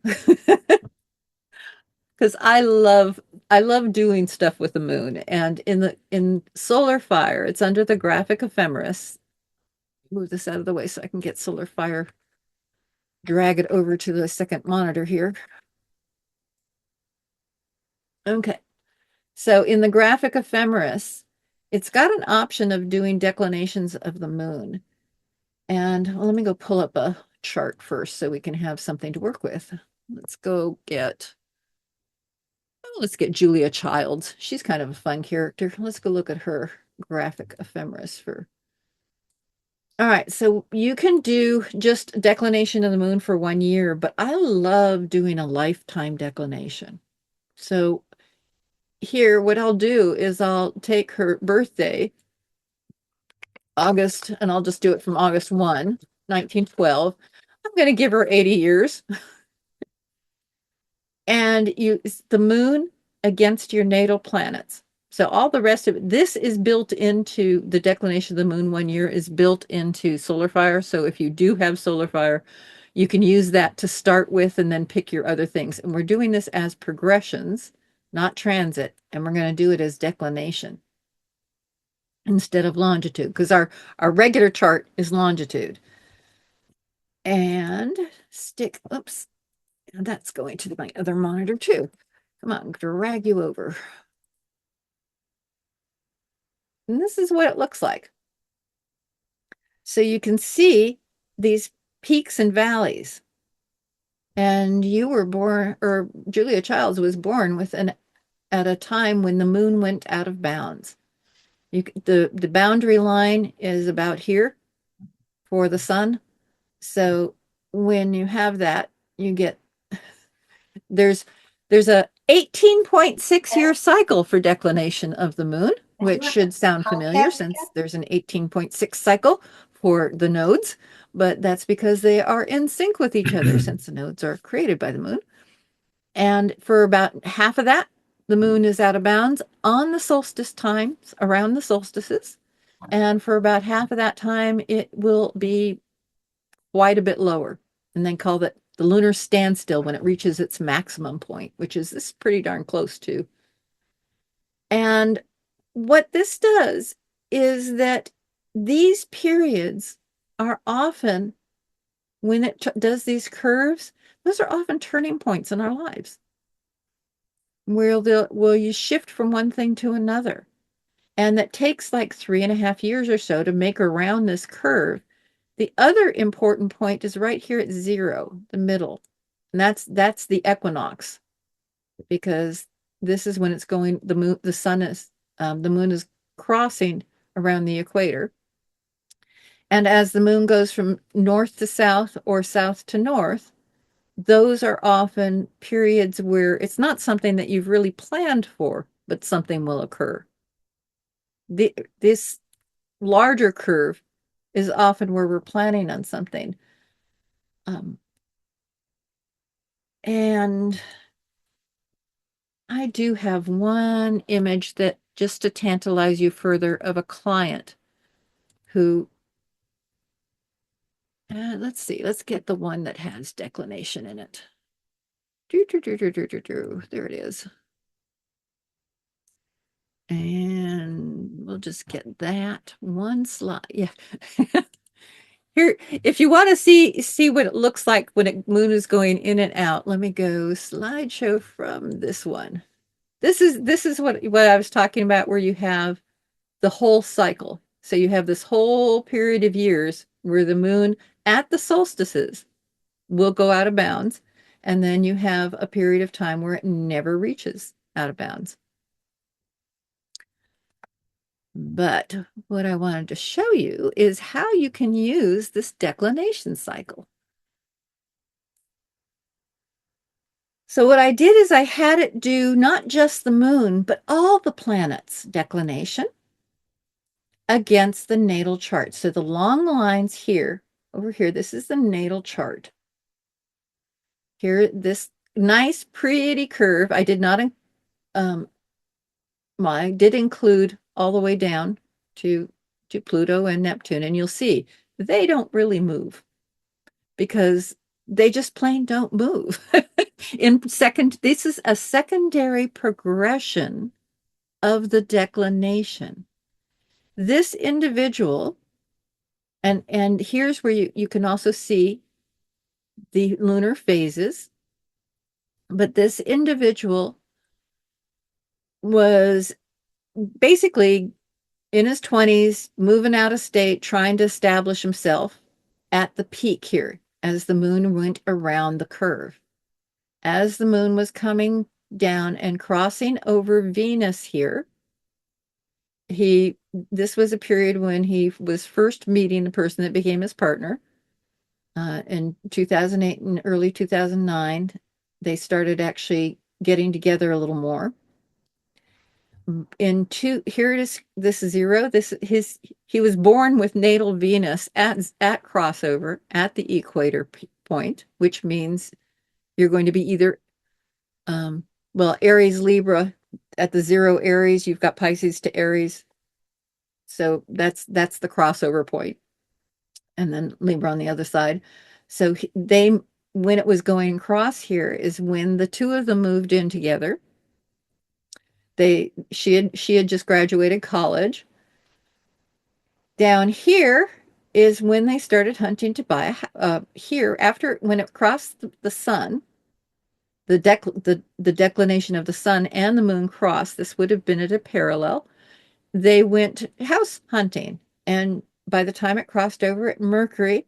Because I love doing stuff with the moon. And in Solar Fire, it's under the graphic ephemeris. Move this out of the way so I can get Solar Fire, drag it over to the second monitor here. Okay. So in the graphic ephemeris, it's got an option of doing declinations of the moon. And let me go pull up a chart first so we can have something to work with. Let's get Julia Childs. She's kind of a fun character. Let's go look at her graphic ephemeris for. All right, so you can do just declination of the moon for 1 year, but I love doing a lifetime declination. So here, what I'll do is I'll take her birthday, August, and I'll just do it from August 1, 1912. I'm going to give her 80 years. And the moon against your natal planets. So all the rest of it, this is built into the declination of the moon 1 year is built into Solar Fire. So if you do have Solar Fire, you can use that to start with and then pick your other things. And we're doing this as progressions, not transit. And we're going to do it as declination instead of longitude, because our regular chart is longitude. And oops, and that's going to my other monitor too. Come on, drag you over. And this is what it looks like. So you can see these peaks and valleys. And you were born, or Julia Childs was born at a time when the moon went out of bounds. The boundary line is about here for the sun. So when you have that, you get there's a 18.6 year cycle for declination of the moon, which should sound familiar since there's an 18.6 cycle for the nodes, but that's because they are in sync with each other since the nodes are created by the moon. And for about half of that, the moon is out of bounds on the solstice times, around the solstices. And for about half of that time, it will be quite a bit lower, and then call the lunar standstill when it reaches its maximum point, which is this pretty darn close to. And what this does is that these periods are often, when it does these curves, those are often turning points in our lives where you shift from one thing to another. And that takes like 3.5 years or so to make around this curve. The other important point is right here at 0, the middle. And that's the equinox, because this is when it's going, the moon, the moon is crossing around the equator. And as the moon goes from north to south or south to north, those are often periods where it's not something that you've really planned for, but something will occur. This larger curve is often where we're planning on something. And I do have one image that, just to tantalize you further, of a client who, let's see, let's get the one that has declination in it. There it is. And we'll just get that one slide. Yeah. Here, if you want to see what it looks like when a moon is going in and out, let me go slideshow from this one. This is what I was talking about, where you have the whole cycle. So you have this whole period of years where the moon at the solstices will go out of bounds, and then you have a period of time where it never reaches out of bounds. But what I wanted to show you is how you can use this declination cycle. So what I did is I had it do not just the moon, but all the planets' declination against the natal chart. So the long lines here, over here, this is the natal chart. Here, this nice, pretty curve. I did not, I did include all the way down to Pluto and Neptune, and you'll see they don't really move because they just plain don't move. This is a secondary progression of the declination. This individual, and here's where you can also see the lunar phases, but this individual was basically in his 20s, moving out of state, trying to establish himself at the peak here as the moon went around the curve. As the moon was coming down and crossing over Venus here, this was a period when he was first meeting the person that became his partner. In 2008 and early 2009, they started actually getting together a little more. Here it is, this 0, he was born with natal Venus at crossover at the equator point, which means you're going to be either Aries, Libra. At the 0 Aries, you've got Pisces to Aries, so that's the crossover point, and then Libra on the other side. So when it was going across here is when the two of them moved in together. She had just graduated college. Down here is when they started hunting to buy here, after when it crossed the sun, the declination of the sun and the moon crossed. This would have been at a parallel. They went house hunting, and by the time it crossed over at Mercury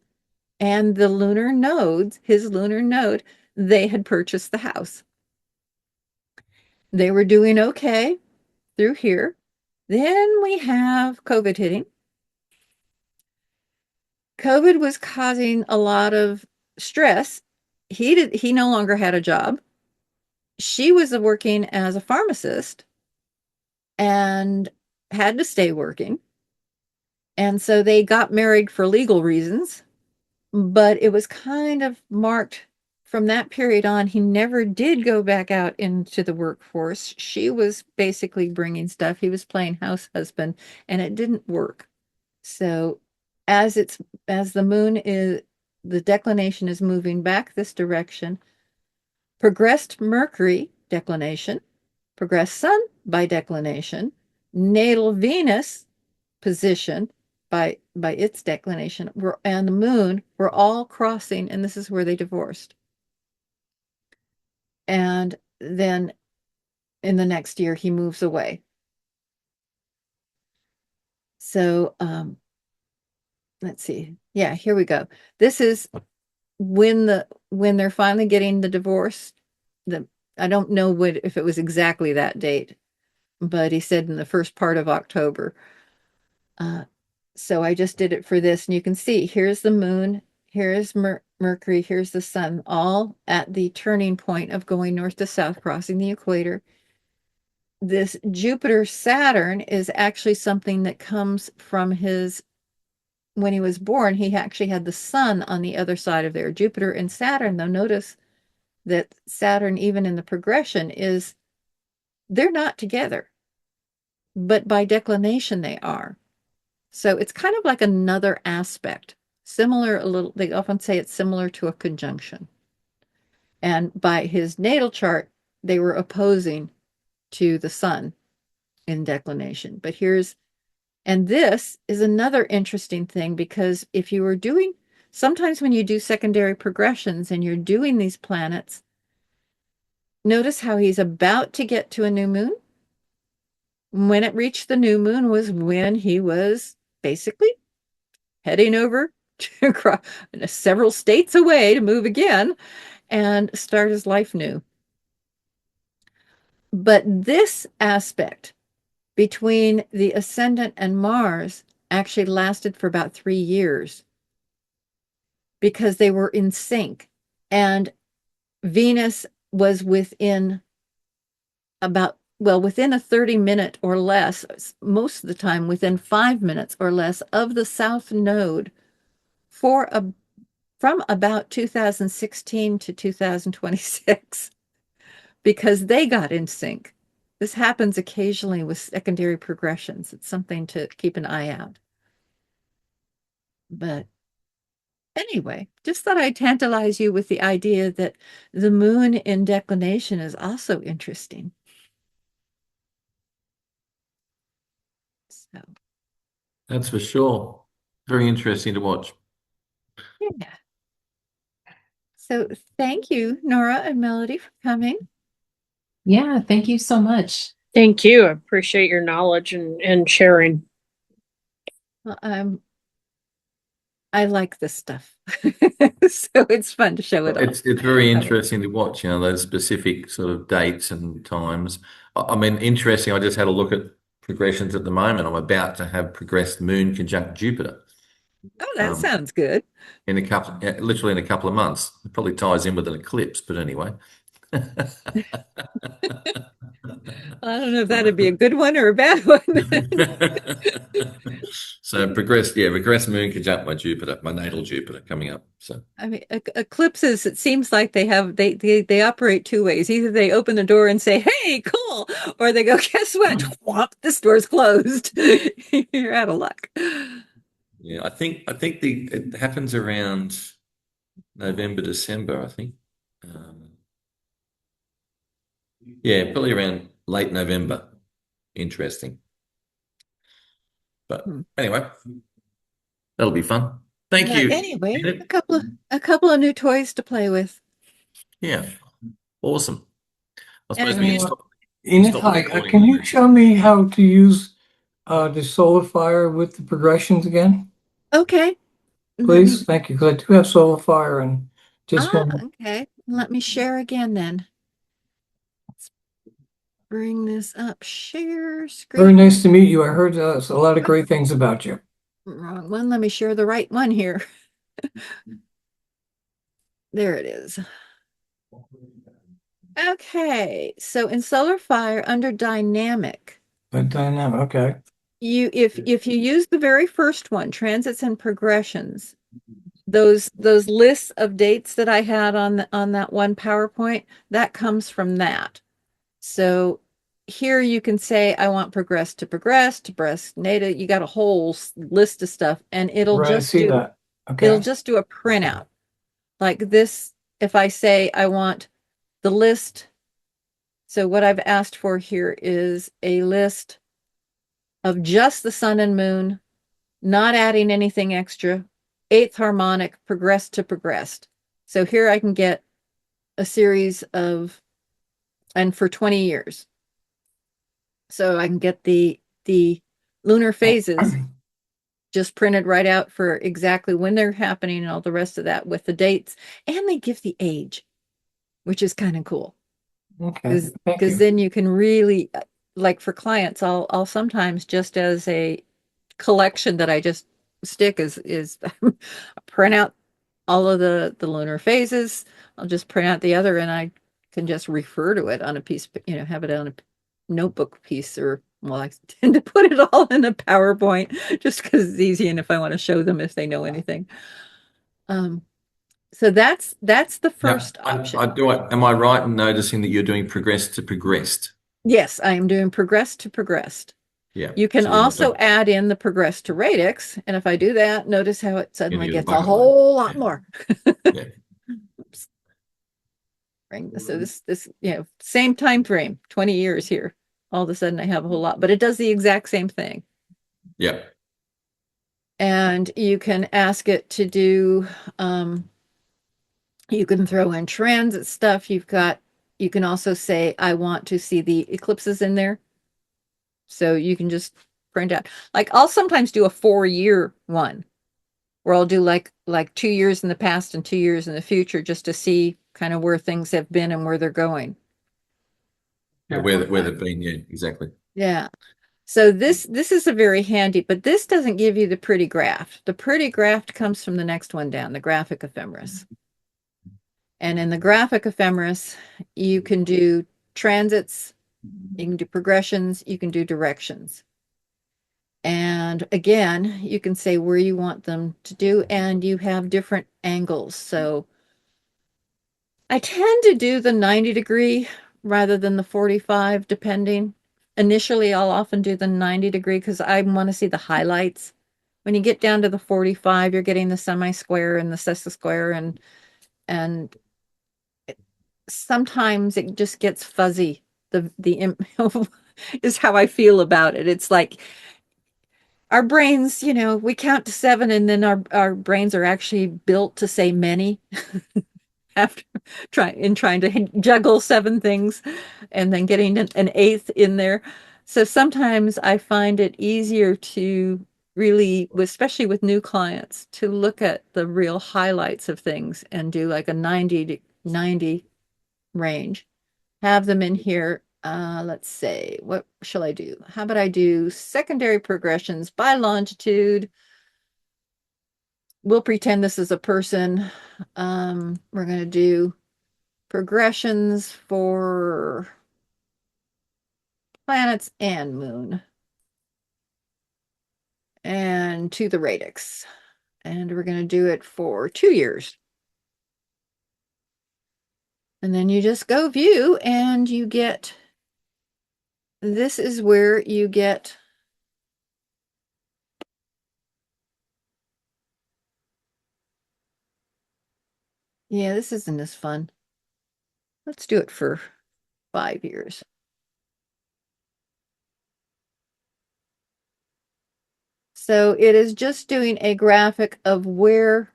and the lunar nodes, his lunar node, they had purchased the house. They were doing okay through here. Then we have COVID hitting. COVID was causing a lot of stress. He no longer had a job. She was working as a pharmacist and had to stay working. And so they got married for legal reasons, but it was kind of marked from that period on. He never did go back out into the workforce. She was basically bringing stuff. He was playing house husband, and it didn't work. So as the moon the declination is moving back this direction. Progressed Mercury declination, progressed Sun by declination, natal Venus position by its declination, and the Moon were all crossing, and this is where they divorced. And then in the next year, he moves away. So let's see. Yeah, here we go. This is when they're finally getting the divorce. I don't know if it was exactly that date, but he said in the first part of October. So I just did it for this, and you can see here's the Moon, here's Mercury, here's the Sun, all at the turning point of going north to south, crossing the equator. This Jupiter-Saturn is actually something that comes from when he was born, he actually had the Sun on the other side of there. Jupiter and Saturn, though, notice that Saturn, even in the progression, they're not together, but by declination they are. So it's kind of like another aspect, similar a little, they often say it's similar to a conjunction. And by his natal chart, they were opposing to the Sun in declination. But and this is another interesting thing, because if you were sometimes when you do secondary progressions and you're doing these planets, notice how he's about to get to a new moon. When it reached the new moon was when he was basically heading over to several states away to move again and start his life new. But this aspect between the ascendant and Mars actually lasted for about 3 years because they were in sync, and Venus was within a 30-minute or less, most of the time within 5 minutes or less of the south node from about 2016 to 2026, because they got in sync. This happens occasionally with secondary progressions. It's something to keep an eye out. But anyway, just thought I'd tantalize you with the idea that the moon in declination is also interesting. So That's for sure. Very interesting to watch. yeah. So thank you, Nora and Melody, for coming. Yeah, thank you so much. Thank you. I appreciate your knowledge and sharing. Well, I like this stuff. So it's fun to show it off. It's very interesting to watch, those specific sort of dates and times. I mean, interesting. I just had a look at progressions at the moment. I'm about to have progressed Moon conjunct Jupiter. Oh, that sounds good. Literally in a couple of months. It probably ties in with an eclipse, but anyway. I don't know if that'd be a good one or a bad one. So progressed Moon conjunct my Jupiter, my natal Jupiter coming up. So I mean, eclipses, it seems like they operate two ways. Either they open the door and say, "Hey, cool," or they go, "Guess what? Whomp, this door's closed." You're out of luck. yeah, I think it happens around November, December, I think. Yeah, probably around late November. Interesting. But anyway, that'll be fun. Thank you. Anyway, Enid. a couple of new toys to play with. Yeah, awesome. I suppose Enid, we stop hi, recording. can you show me how to use the solar fire with the progressions again, Okay. please? Thank you, because I do have solar fire and just want to. Okay. Let me share again then. Let's bring this up. Share screen. Very nice to meet you. I heard a lot of great things about you. Wrong one. Let me share the right one here. There it is. Okay. So in solar fire under dynamic, Okay. if you use the very first one, transits and progressions, those lists of dates that I had on that one PowerPoint, that comes from that. So here you can say, I want progress to progressed natal. You got a whole list of stuff, and it'll Right, I just see do that. Okay. it'll just do a printout. Like this, if I say I want the list, so what I've asked for here is a list of just the sun and moon, not adding anything extra, eighth harmonic, progressed to progressed. So here I can get a series of, and for 20 years. So I can get the lunar phases just printed right out for exactly when they're happening and all the rest of that with the dates. And they give the age, which is kind of cool. Okay, thank Because you. then you can really, like for clients, I'll sometimes just as a collection that I just stick is print out all of the lunar phases. I'll just print out the other and I can just refer to it on a piece, have it on a notebook piece, or well, I tend to put it all in a PowerPoint just because it's easy and if I want to show them if they know anything. So that's the Now, first option. am I right in noticing that you're doing progressed to progressed? Yes, I am doing progressed to progressed. Yeah. You can So you're not also doing, add in the progressed to radix, and if I do that, notice how it you suddenly get a gets a bucket load. whole lot Yeah. more. Yeah. Oops. So this same time frame, 20 years here. All of a sudden I have a whole lot, but it does the exact same thing. Yeah. And you can ask it to do you can throw in transit stuff. You can also say, I want to see the eclipses in there. So you can just print out. Like I'll sometimes do a 4-year one where I'll do like 2 years in the past and 2 years in the future just to see kind of where things have been and where they're going. Yeah. Where they've been. Yeah, exactly. Yeah. So this is a very handy, but this doesn't give you the pretty graph. The pretty graph comes from the next one down, the graphic ephemeris. And in the graphic ephemeris, you can do transits, you can do progressions, you can do directions. And again, you can say where you want them to do, and you have different angles. So I tend to do the 90-degree rather than the 45, depending. Initially, I'll often do the 90-degree because I want to see the highlights. When you get down to the 45, you're getting the semi-square and the sesquisquare, and sometimes it just gets fuzzy. The is how I feel about it. It's like our brains, we count to 7 and then our brains are actually built to say many after trying to juggle 7 things and then getting an eighth in there. So sometimes I find it easier to really, especially with new clients, to look at the real highlights of things and do like a 90 to 90 range. Have them in here. Let's say, what shall I do? How about I do secondary progressions by longitude? We'll pretend this is a person. We're going to do progressions for planets and moon and to the radix. And we're going to do it for 2 years. And then you just go view and you get, this is where you get yeah, this isn't as fun. Let's do it for 5 years. So it is just doing a graphic of where,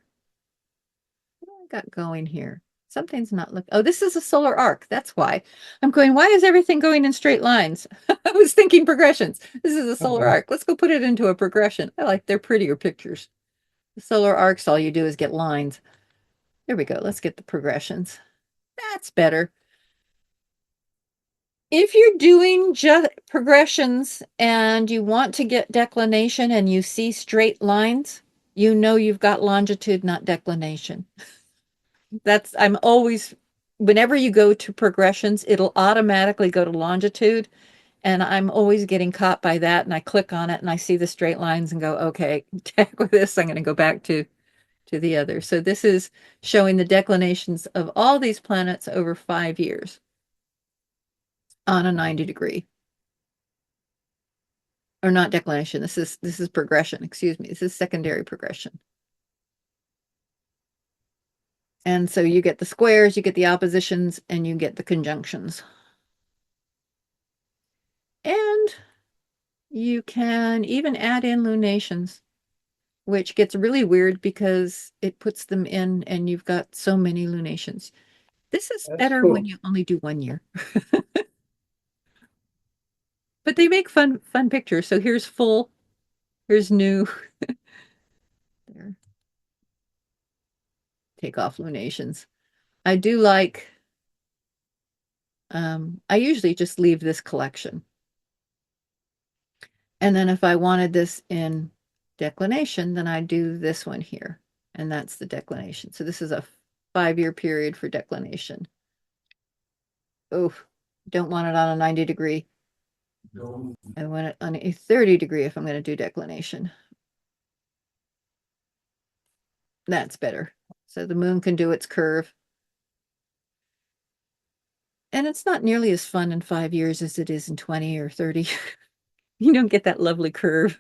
what do I got going here? Something's not looking. Oh, this is a solar arc. That's why. I'm going, why is everything going in straight lines? I was thinking progressions. This is a solar arc. Let's go put it into a progression. They're prettier pictures. The solar arcs, all you do is get lines. There we go. Let's get the progressions. That's better. If you're doing just progressions and you want to get declination and you see straight lines, you've got longitude, not declination. I'm always, whenever you go to progressions, it'll automatically go to longitude. And I'm always getting caught by that. And I click on it and I see the straight lines and go, okay, heck with this. I'm going to go back to the other. So this is showing the declinations of all these planets over 5 years on a 90-degree. Or not declination. This is progression. Excuse me. This is secondary progression. And so you get the squares, you get the oppositions, and you get the conjunctions. And you can even add in lunations, which gets really weird because it puts them in and you've got so many lunations. This is That's better cool. when you only do 1 year. But they make fun pictures. So here's full, here's new. There. Take off lunations. I do like, I usually just leave this collection. And then if I wanted this in declination, then I do this one here. And that's the declination. So this is a 5-year period for declination. Oh, don't want it on a 90 degree. I want it on a 30 degree if I'm going to do declination. That's better. So the moon can do its curve. And it's not nearly as fun in 5 years as it is in 20 or 30. You don't get that lovely curve.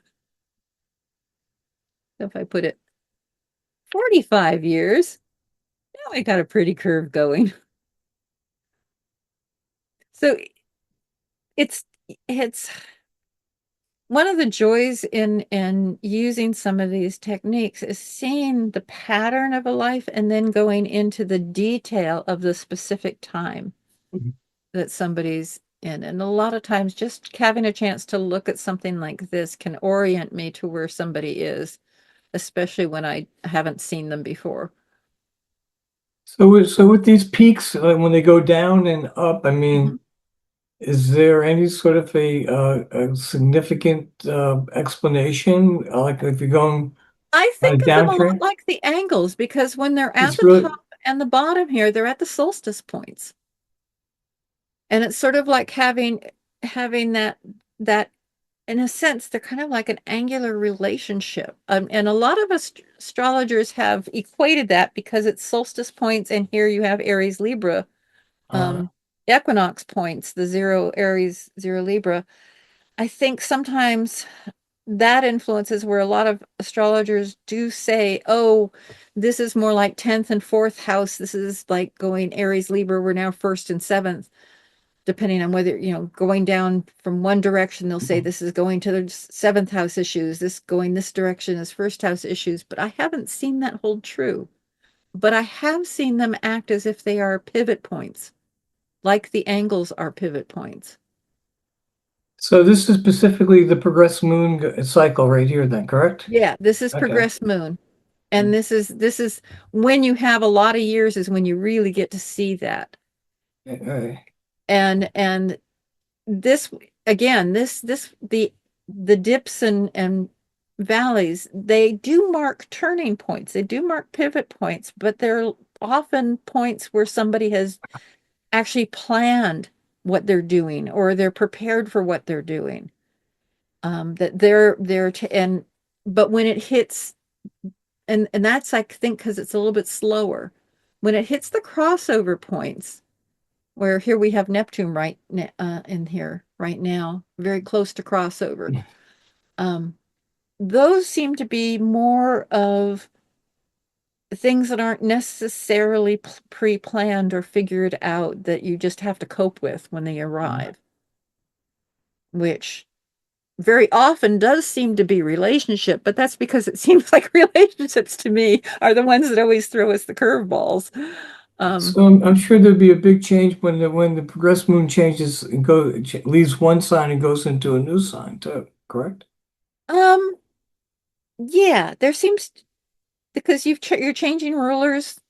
So if I put it 45 years, now I got a pretty curve going. So it's one of the joys in using some of these techniques is seeing the pattern of a life and then going into the detail of the specific time that somebody's in. And a lot of times just having a chance to look at something like this can orient me to where somebody is, especially when I haven't seen them before. So with these peaks, when they go down and up, I mean, is there any sort of a significant explanation? Like if you're going I on a think of them a lot downtrend? like the angles because when they're at It's the really, top and the bottom here, they're at the solstice points. And it's sort of like having that in a sense, they're kind of like an angular relationship. And a lot of astrologers have equated that because it's solstice points, and here you have Aries Libra, uh, equinox points, the 0 Aries, 0 Libra. I think sometimes that influences where a lot of astrologers do say, oh, this is more like 10th and 4th house. This is like going Aries Libra. We're now 1st and 7th, depending on whether, going down from one direction, they'll say this is going to the 7th house issues. This going this direction is 1st house issues. But I haven't seen that hold true. But I have seen them act as if they are pivot points, like the angles are pivot points. so this is specifically the progressed moon cycle right here then, correct? Yeah, this is Okay. progressed moon. And this is when you have a lot of years is when you really get to see that. All right. And this again, the dips and valleys, they do mark turning points. They do mark pivot points, but they're often points where somebody has actually planned what they're doing or they're prepared for what they're doing. That but when it hits, and that's I think because it's a little bit slower. When it hits the crossover points, where here we have Neptune right in here right now, very close to crossover. Those seem to be more of things that aren't necessarily pre-planned or figured out that you just have to cope with when they arrive, which very often does seem to be relationship, but that's because it seems like relationships to me are the ones that always throw us the curveballs. So I'm sure there'd be a big change when the progressed moon changes and leaves one sign and goes into a new sign too, correct? Um, yeah, there seems because you're changing rulers,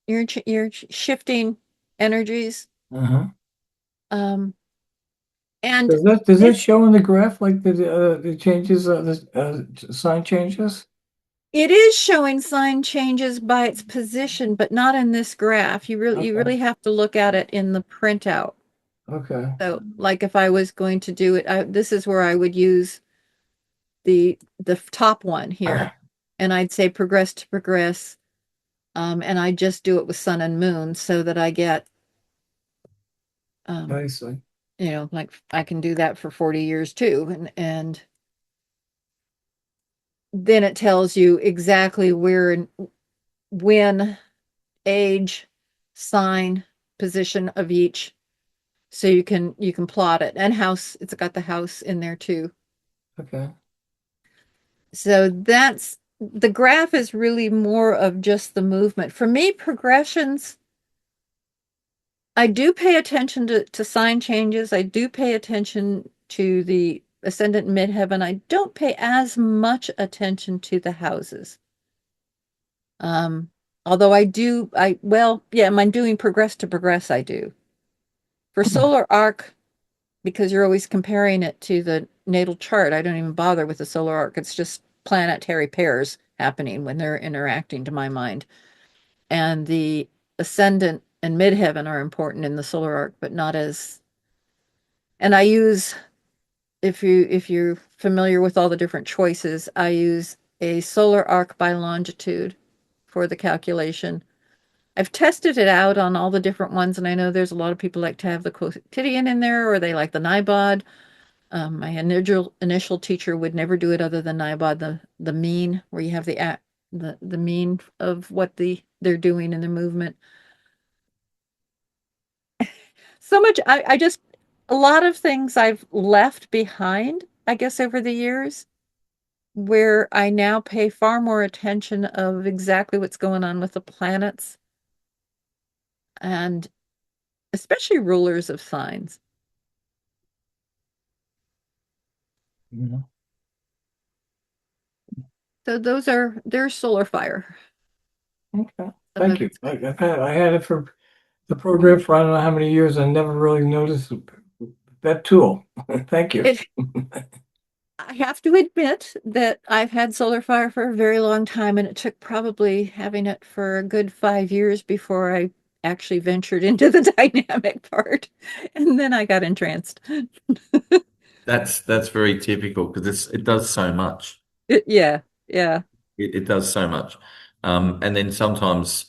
you're shifting energies. Uh-huh. Um, and Does that it show in the graph like the changes the sign changes? it is showing sign changes by its position, but not in this graph. You Okay. really have to look at it in the printout. Okay. So, like if I was going to do it, this is where I would use the top one here, and I'd say progress to progress, and I just do it with sun and moon so that I get, I see. like I can do that for 40 years too, and then it tells you exactly where and when age, sign, position of each. So you can plot it, and house, it's got the house in there too. Okay. So that's the graph is really more of just the movement. For me, progressions, I do pay attention to sign changes. I do pay attention to the ascendant midheaven. I don't pay as much attention to the houses. Although I'm doing progress to progress, I do. For solar arc, because you're always comparing it to the natal chart, I don't even bother with the solar arc. It's just planetary pairs happening when they're interacting, to my mind. And the ascendant and midheaven are important in the solar arc, but not as. And I use, if you're familiar with all the different choices, I use a solar arc by longitude for the calculation. I've tested it out on all the different ones, and I know there's a lot of people like to have the quotidian in there, or they like the Nibod. My initial teacher would never do it other than Nibod, the mean, where you have the mean of what they're doing in their movement. So much, I just, a lot of things I've left behind, I guess, over the years, where I now pay far more attention of exactly what's going on with the planets, and especially rulers of signs. Yeah. So there's solar fire. Okay. Some Thank of you. it's I had it for the program for I don't know how many years. I never really noticed that tool. Thank you. it, I have to admit that I've had solar fire for a very long time, and it took probably having it for a good 5 years before I actually ventured into the dynamic part. And then I got entranced. That's very typical because it does so much. Yeah, yeah. It does so much. And then sometimes,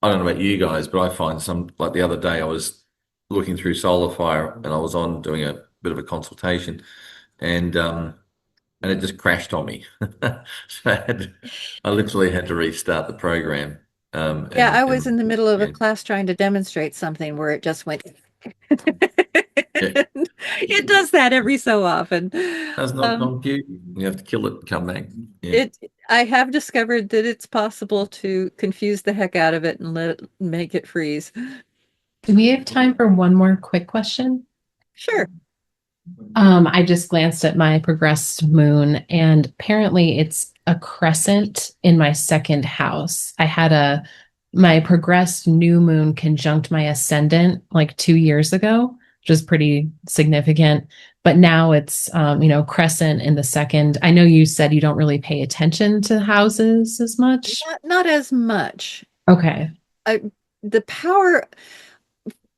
I don't know about you guys, but I find like the other day, I was looking through Solar Fire and I was on doing a bit of a consultation and it just crashed on me. So I literally had to restart the program. Yeah, I was in And the middle of a yeah, class trying to demonstrate something where it just went. yeah. It does that every so often. That's not Um, not cute. You have to kill it and come back. Yeah. it I have discovered that it's possible to confuse the heck out of it and make it freeze. Do we have time for one more quick question? Sure. I just glanced at my progressed moon, and apparently it's a crescent in my second house. I had my progressed new moon conjunct my ascendant like 2 years ago, which is pretty significant. But now it's crescent in the second. I know you said you don't really pay attention to houses as much. Not as much. Okay. The power,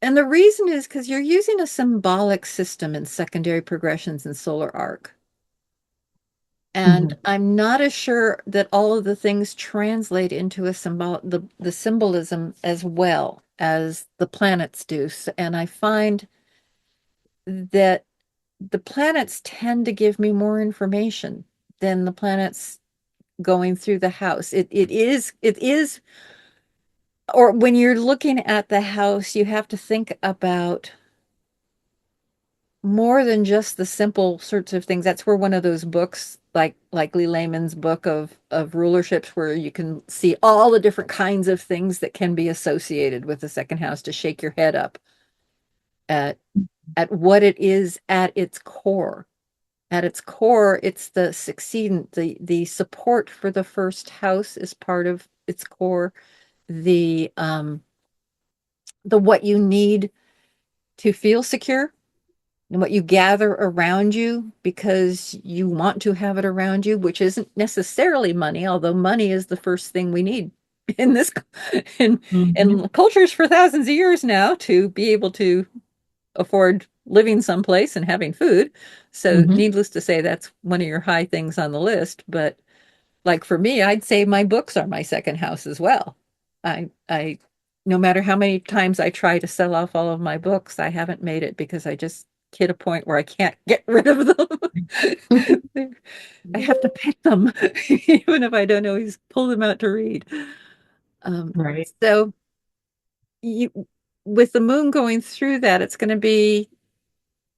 and the reason is because you're using a symbolic system in secondary progressions in solar arc. And Mhm. I'm not as sure that all of the things translate into the symbolism as well as the planets do. And I find that the planets tend to give me more information than the planets going through the house. It is, or when you're looking at the house, you have to think about more than just the simple sorts of things. That's where one of those books, like Lee Lehman's book of rulerships, where you can see all the different kinds of things that can be associated with the second house, to shake your head up at what it is at its core. At its core, it's the succeedant, the support for the first house is part of its core. The what you need to feel secure, and what you gather around you because you want to have it around you, which isn't necessarily money, although money is the first thing we need in this in Mhm. in cultures for thousands of years now to be able to afford living someplace and having food. So Mhm. needless to say, that's one of your high things on the list. But like for me, I'd say my books are my second house as well. I no matter how many times I try to sell off all of my books, I haven't made it because I just hit a point where I can't get rid of them. I have to pet them, even if I don't always pull them out to read. Um, Right. so with the moon going through that, it's going to be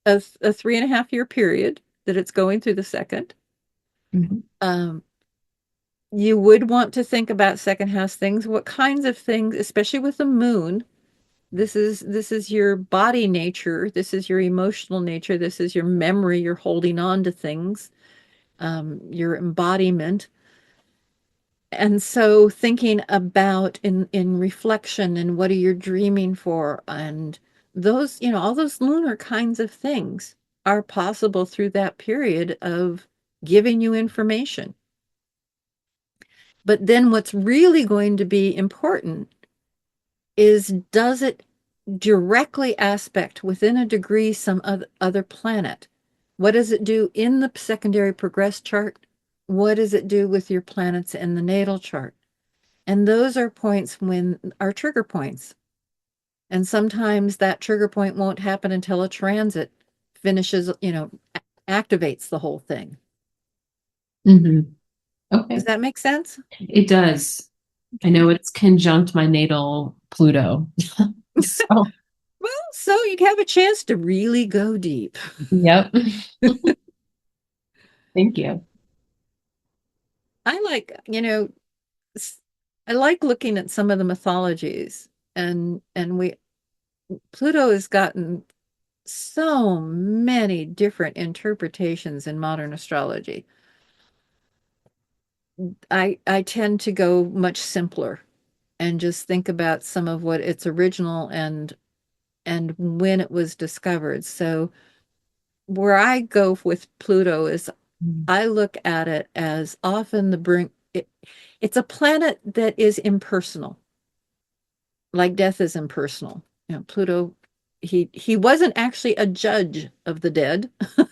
a 3.5 year period that it's going through the second. Mhm. You would want to think about second house things. What kinds of things, especially with the moon, this is your body nature, this is your emotional nature, this is your memory, you're holding on to things, your embodiment. And so thinking about in reflection and what are you dreaming for, and those, all those lunar kinds of things are possible through that period of giving you information. But then what's really going to be important is, does it directly aspect within a degree some other planet? What does it do in the secondary progress chart? What does it do with your planets in the natal chart? And those are points when are trigger points. And sometimes that trigger point won't happen until a transit finishes, activates the whole thing. Mhm. Okay. Does that make sense? It does. I know it's conjunct my natal Pluto. So, Well, so you have a chance to really go deep. yep. Thank you. I like, I like looking at some of the mythologies, and Pluto has gotten so many different interpretations in modern astrology. I tend to go much simpler and just think about some of what its original and when it was discovered. So where I go with Pluto is, I look at it as often it's a planet that is impersonal, like death is impersonal. Pluto, he wasn't actually a judge of the dead.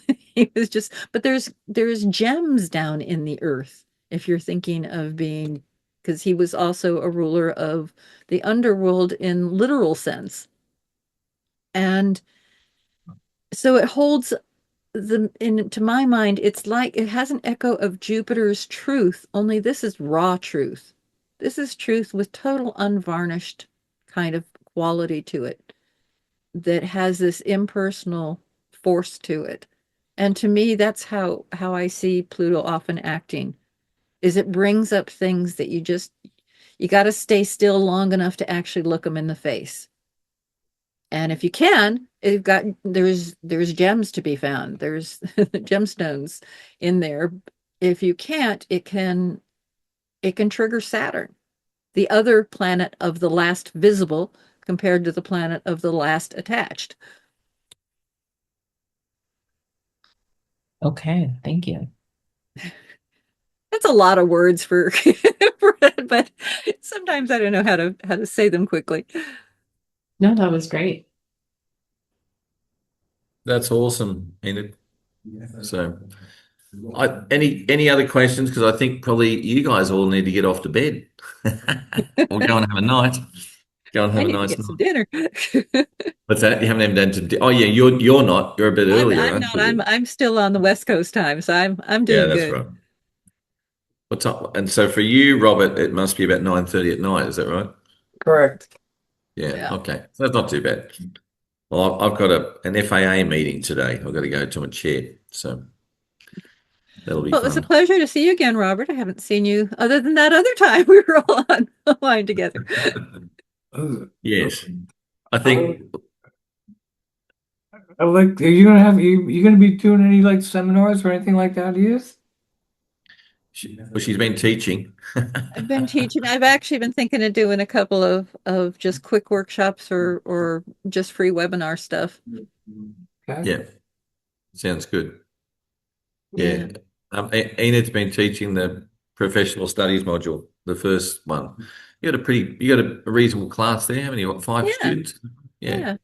He was just, but there's gems down in the earth if you're thinking of being, because he was also a ruler of the underworld in literal sense. And so it holds to my mind, it's like it has an echo of Jupiter's truth, only this is raw truth. This is truth with total unvarnished kind of quality to it that has this impersonal force to it. And to me, that's how I see Pluto often acting, is it brings up things that you got to stay still long enough to actually look them in the face. And if you can, there's gems to be found. There's gemstones in there. If you can't, it can trigger Saturn, the other planet of the last visible compared to the planet of the last attached. Okay, thank you. That's a lot of words for it, but sometimes I don't know how to say them quickly. No, that was great. That's awesome, Enid. So, any other questions? Because I think probably you guys all need to get off to bed or go and have a night. Go and I have a need to nice get some night. dinner. What's that? You haven't even done to. Oh yeah, you're not. You're a bit I'm earlier, I'm aren't not. you? I'm still on the West Coast time, so I'm Yeah, doing that's good. right. What's up? And so for you, Robert, it must be about 9:30 at night. Is that right? Correct. Yeah. Yeah. Okay. So that's not too bad. Well, I've got an FAA meeting today. I've got to go to a chair, so that'll be Well, it was a fun. pleasure to see you again, Robert. I haven't seen you other than that other time we were all on the line together. Yes, I I, think. I like, are you gonna have, you gonna be doing any like seminars or anything like that, Edith? Well, she's been teaching. I've been teaching. I've actually been thinking of doing a couple of just quick workshops or just free webinar stuff. Okay. Yeah, sounds good. Yeah. Yeah. Enid's been teaching the professional studies module, the first one. You got a reasonable class there, haven't you? What, five Yeah. students? Yeah. Yeah.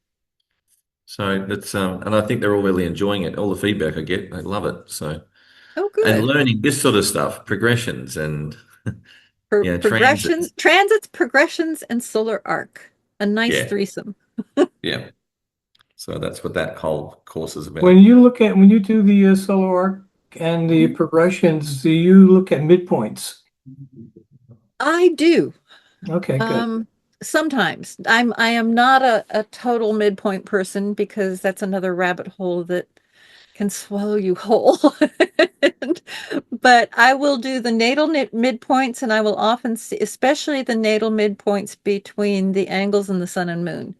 So that's and I think they're all really enjoying it. All the feedback I get, they love it. So Oh, and good. learning this sort of stuff, progressions and transits. Transits, progressions, and solar arc. A nice Yeah, threesome. yeah. So that's what that whole course is When about. you look at, when you do the solar arc and the progressions, do you look at midpoints? I do. Okay, good. Um, Sometimes I am not a total midpoint person because that's another rabbit hole that can swallow you whole. But I will do the natal midpoints, and I will often see, especially the natal midpoints between the angles in the sun and moon,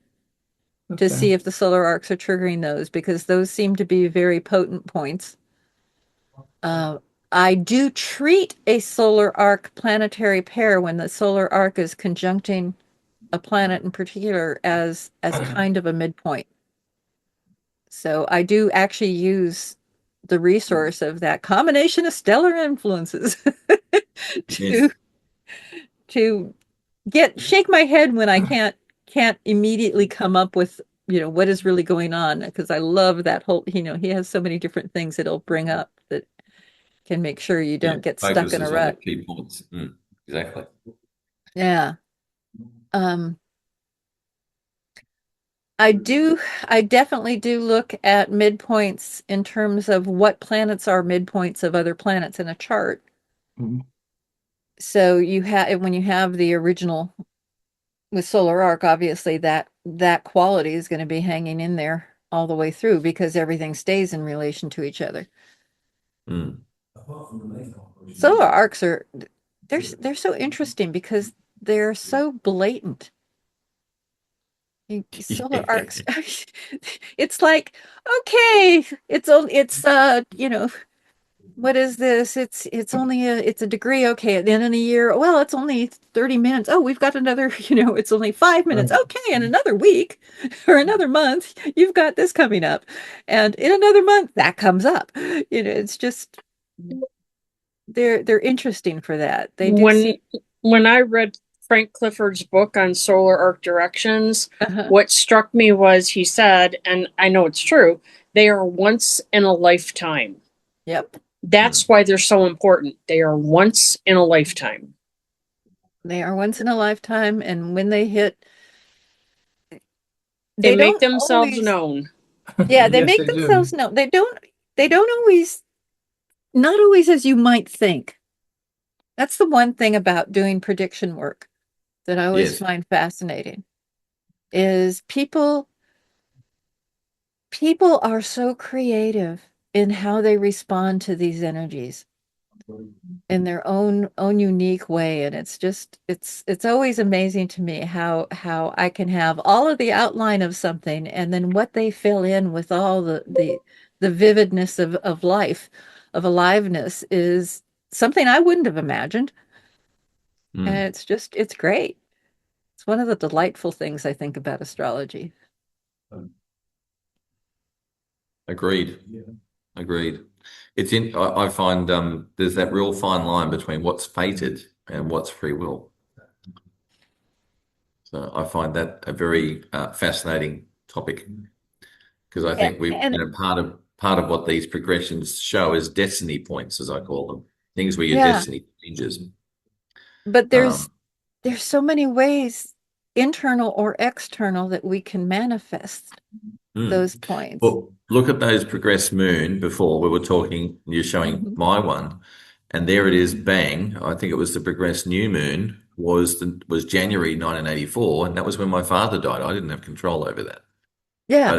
to Okay. see if the solar arcs are triggering those, because those seem to be very potent points. I do treat a solar arc planetary pair when the solar arc is conjuncting a planet in particular as kind of a midpoint. So I do actually use the resource of that combination of stellar influences to Yes. to shake my head when I can't immediately come up with, what is really going on, because I love that whole, he has so many different things that he'll bring up that can make sure you Yeah. don't get stuck in a Focuses on the rut. key points. Exactly. Yeah. Um, I definitely do look at midpoints in terms of what planets are midpoints of other planets in a chart. Mhm. So when you have the original with solar arc, obviously that quality is going to be hanging in there all the way through because everything stays in relation to each other. Mm. Solar arcs are they're so interesting because they're so blatant. Solar arcs, Yeah. it's like, okay, what is this? It's a degree. Okay, at the end of the year, well, it's only 30 minutes. Oh, we've got another, it's only 5 minutes. Right. Okay, in another week or another month, you've got this coming up. And in another month, that comes up. It's just they're interesting for that. They do When see when I read Frank Clifford's book on solar arc directions, uh-huh. what struck me was he said, and I know it's true, they are once in a lifetime. Yep. That's why they're so important. They are once in a lifetime. They are once in a lifetime, and when they hit, They they make don't themselves always, known. yeah, they Yes, make they do. themselves known. They don't always, not always as you might think. That's the one thing about doing prediction work that I always Yes. find fascinating is people are so creative in how they respond to these energies in their own unique way, and it's always amazing to me how I can have all of the outline of something, and then what they fill in with all the vividness of life, of aliveness, is something I wouldn't have imagined. And Mm. it's great. It's one of the delightful things I think about astrology. Agreed. Agreed. I find there's that real fine line between what's fated and what's free will. So I find that a very fascinating topic because I think And part of what these progressions show is destiny points, as I call them, things where your yeah, destiny changes. but Um, there's so many ways, internal or external, that we can manifest mm. those points. Well, look at those progressed moon before we were talking, you're showing Mhm. my one, and there it is, bang. I think it was the progressed new moon was January 1984, and that was when my father died. I didn't have control over that. Yeah,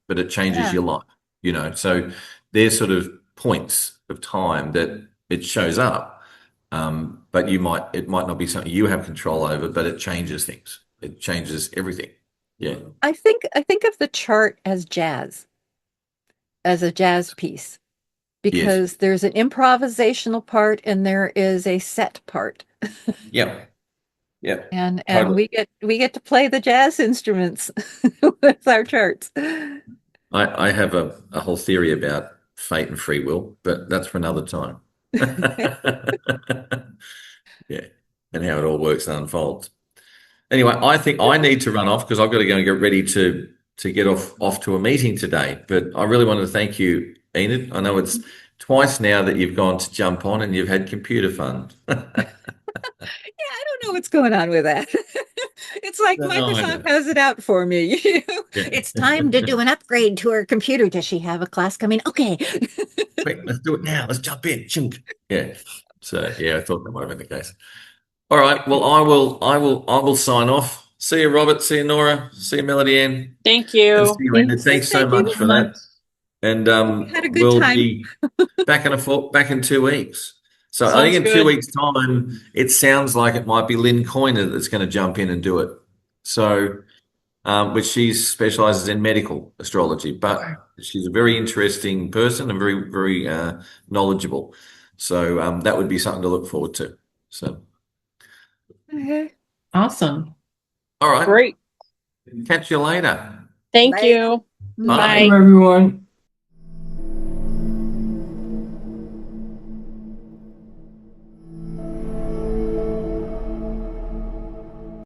But it changes yeah. your life. So there's sort of points of time that it shows up. But it might not be something you have control over, but it changes things. It changes everything. Yeah. I think of the chart as a jazz piece, Yes. because there's an improvisational part and there is a set part. Yeah. Yeah. And Totally. we get to play the jazz instruments with our charts. I have a whole theory about fate and free will, but that's for another time. Yeah. And how it all works and unfolds. Anyway, I think I need to run off because I've got to go and get ready to get off to a meeting today. But I really want to thank you, Enid. I know it's twice now that you've gone to jump on and you've had computer fun. Yeah, I don't know what's going on with that. It's like No, I Microsoft know. has it out for me. Yeah. It's time to do an upgrade to her computer. Does she have a class coming? Okay. Quick, let's do it now. Let's jump in. Chunk. Yeah. So yeah, I thought that might have been the case. All right. Well, I will sign off. See you, Robert. See you, Nora. See you, Melody Ann. Thank And you. see you, Enid. Thanks so Thank you much so for that. And had a good we'll time. be back in 2 weeks. So I Sounds think in good. 2 weeks' time, it sounds like it might be Lynn Coyner that's going to jump in and do it. So, which she specializes in medical astrology, but she's a very interesting person and very, very knowledgeable. So that would be something to look forward to. So, Okay. Awesome. all right. Great. Catch you later. Thank Bye. you. Bye. Thank you, Bye. everyone.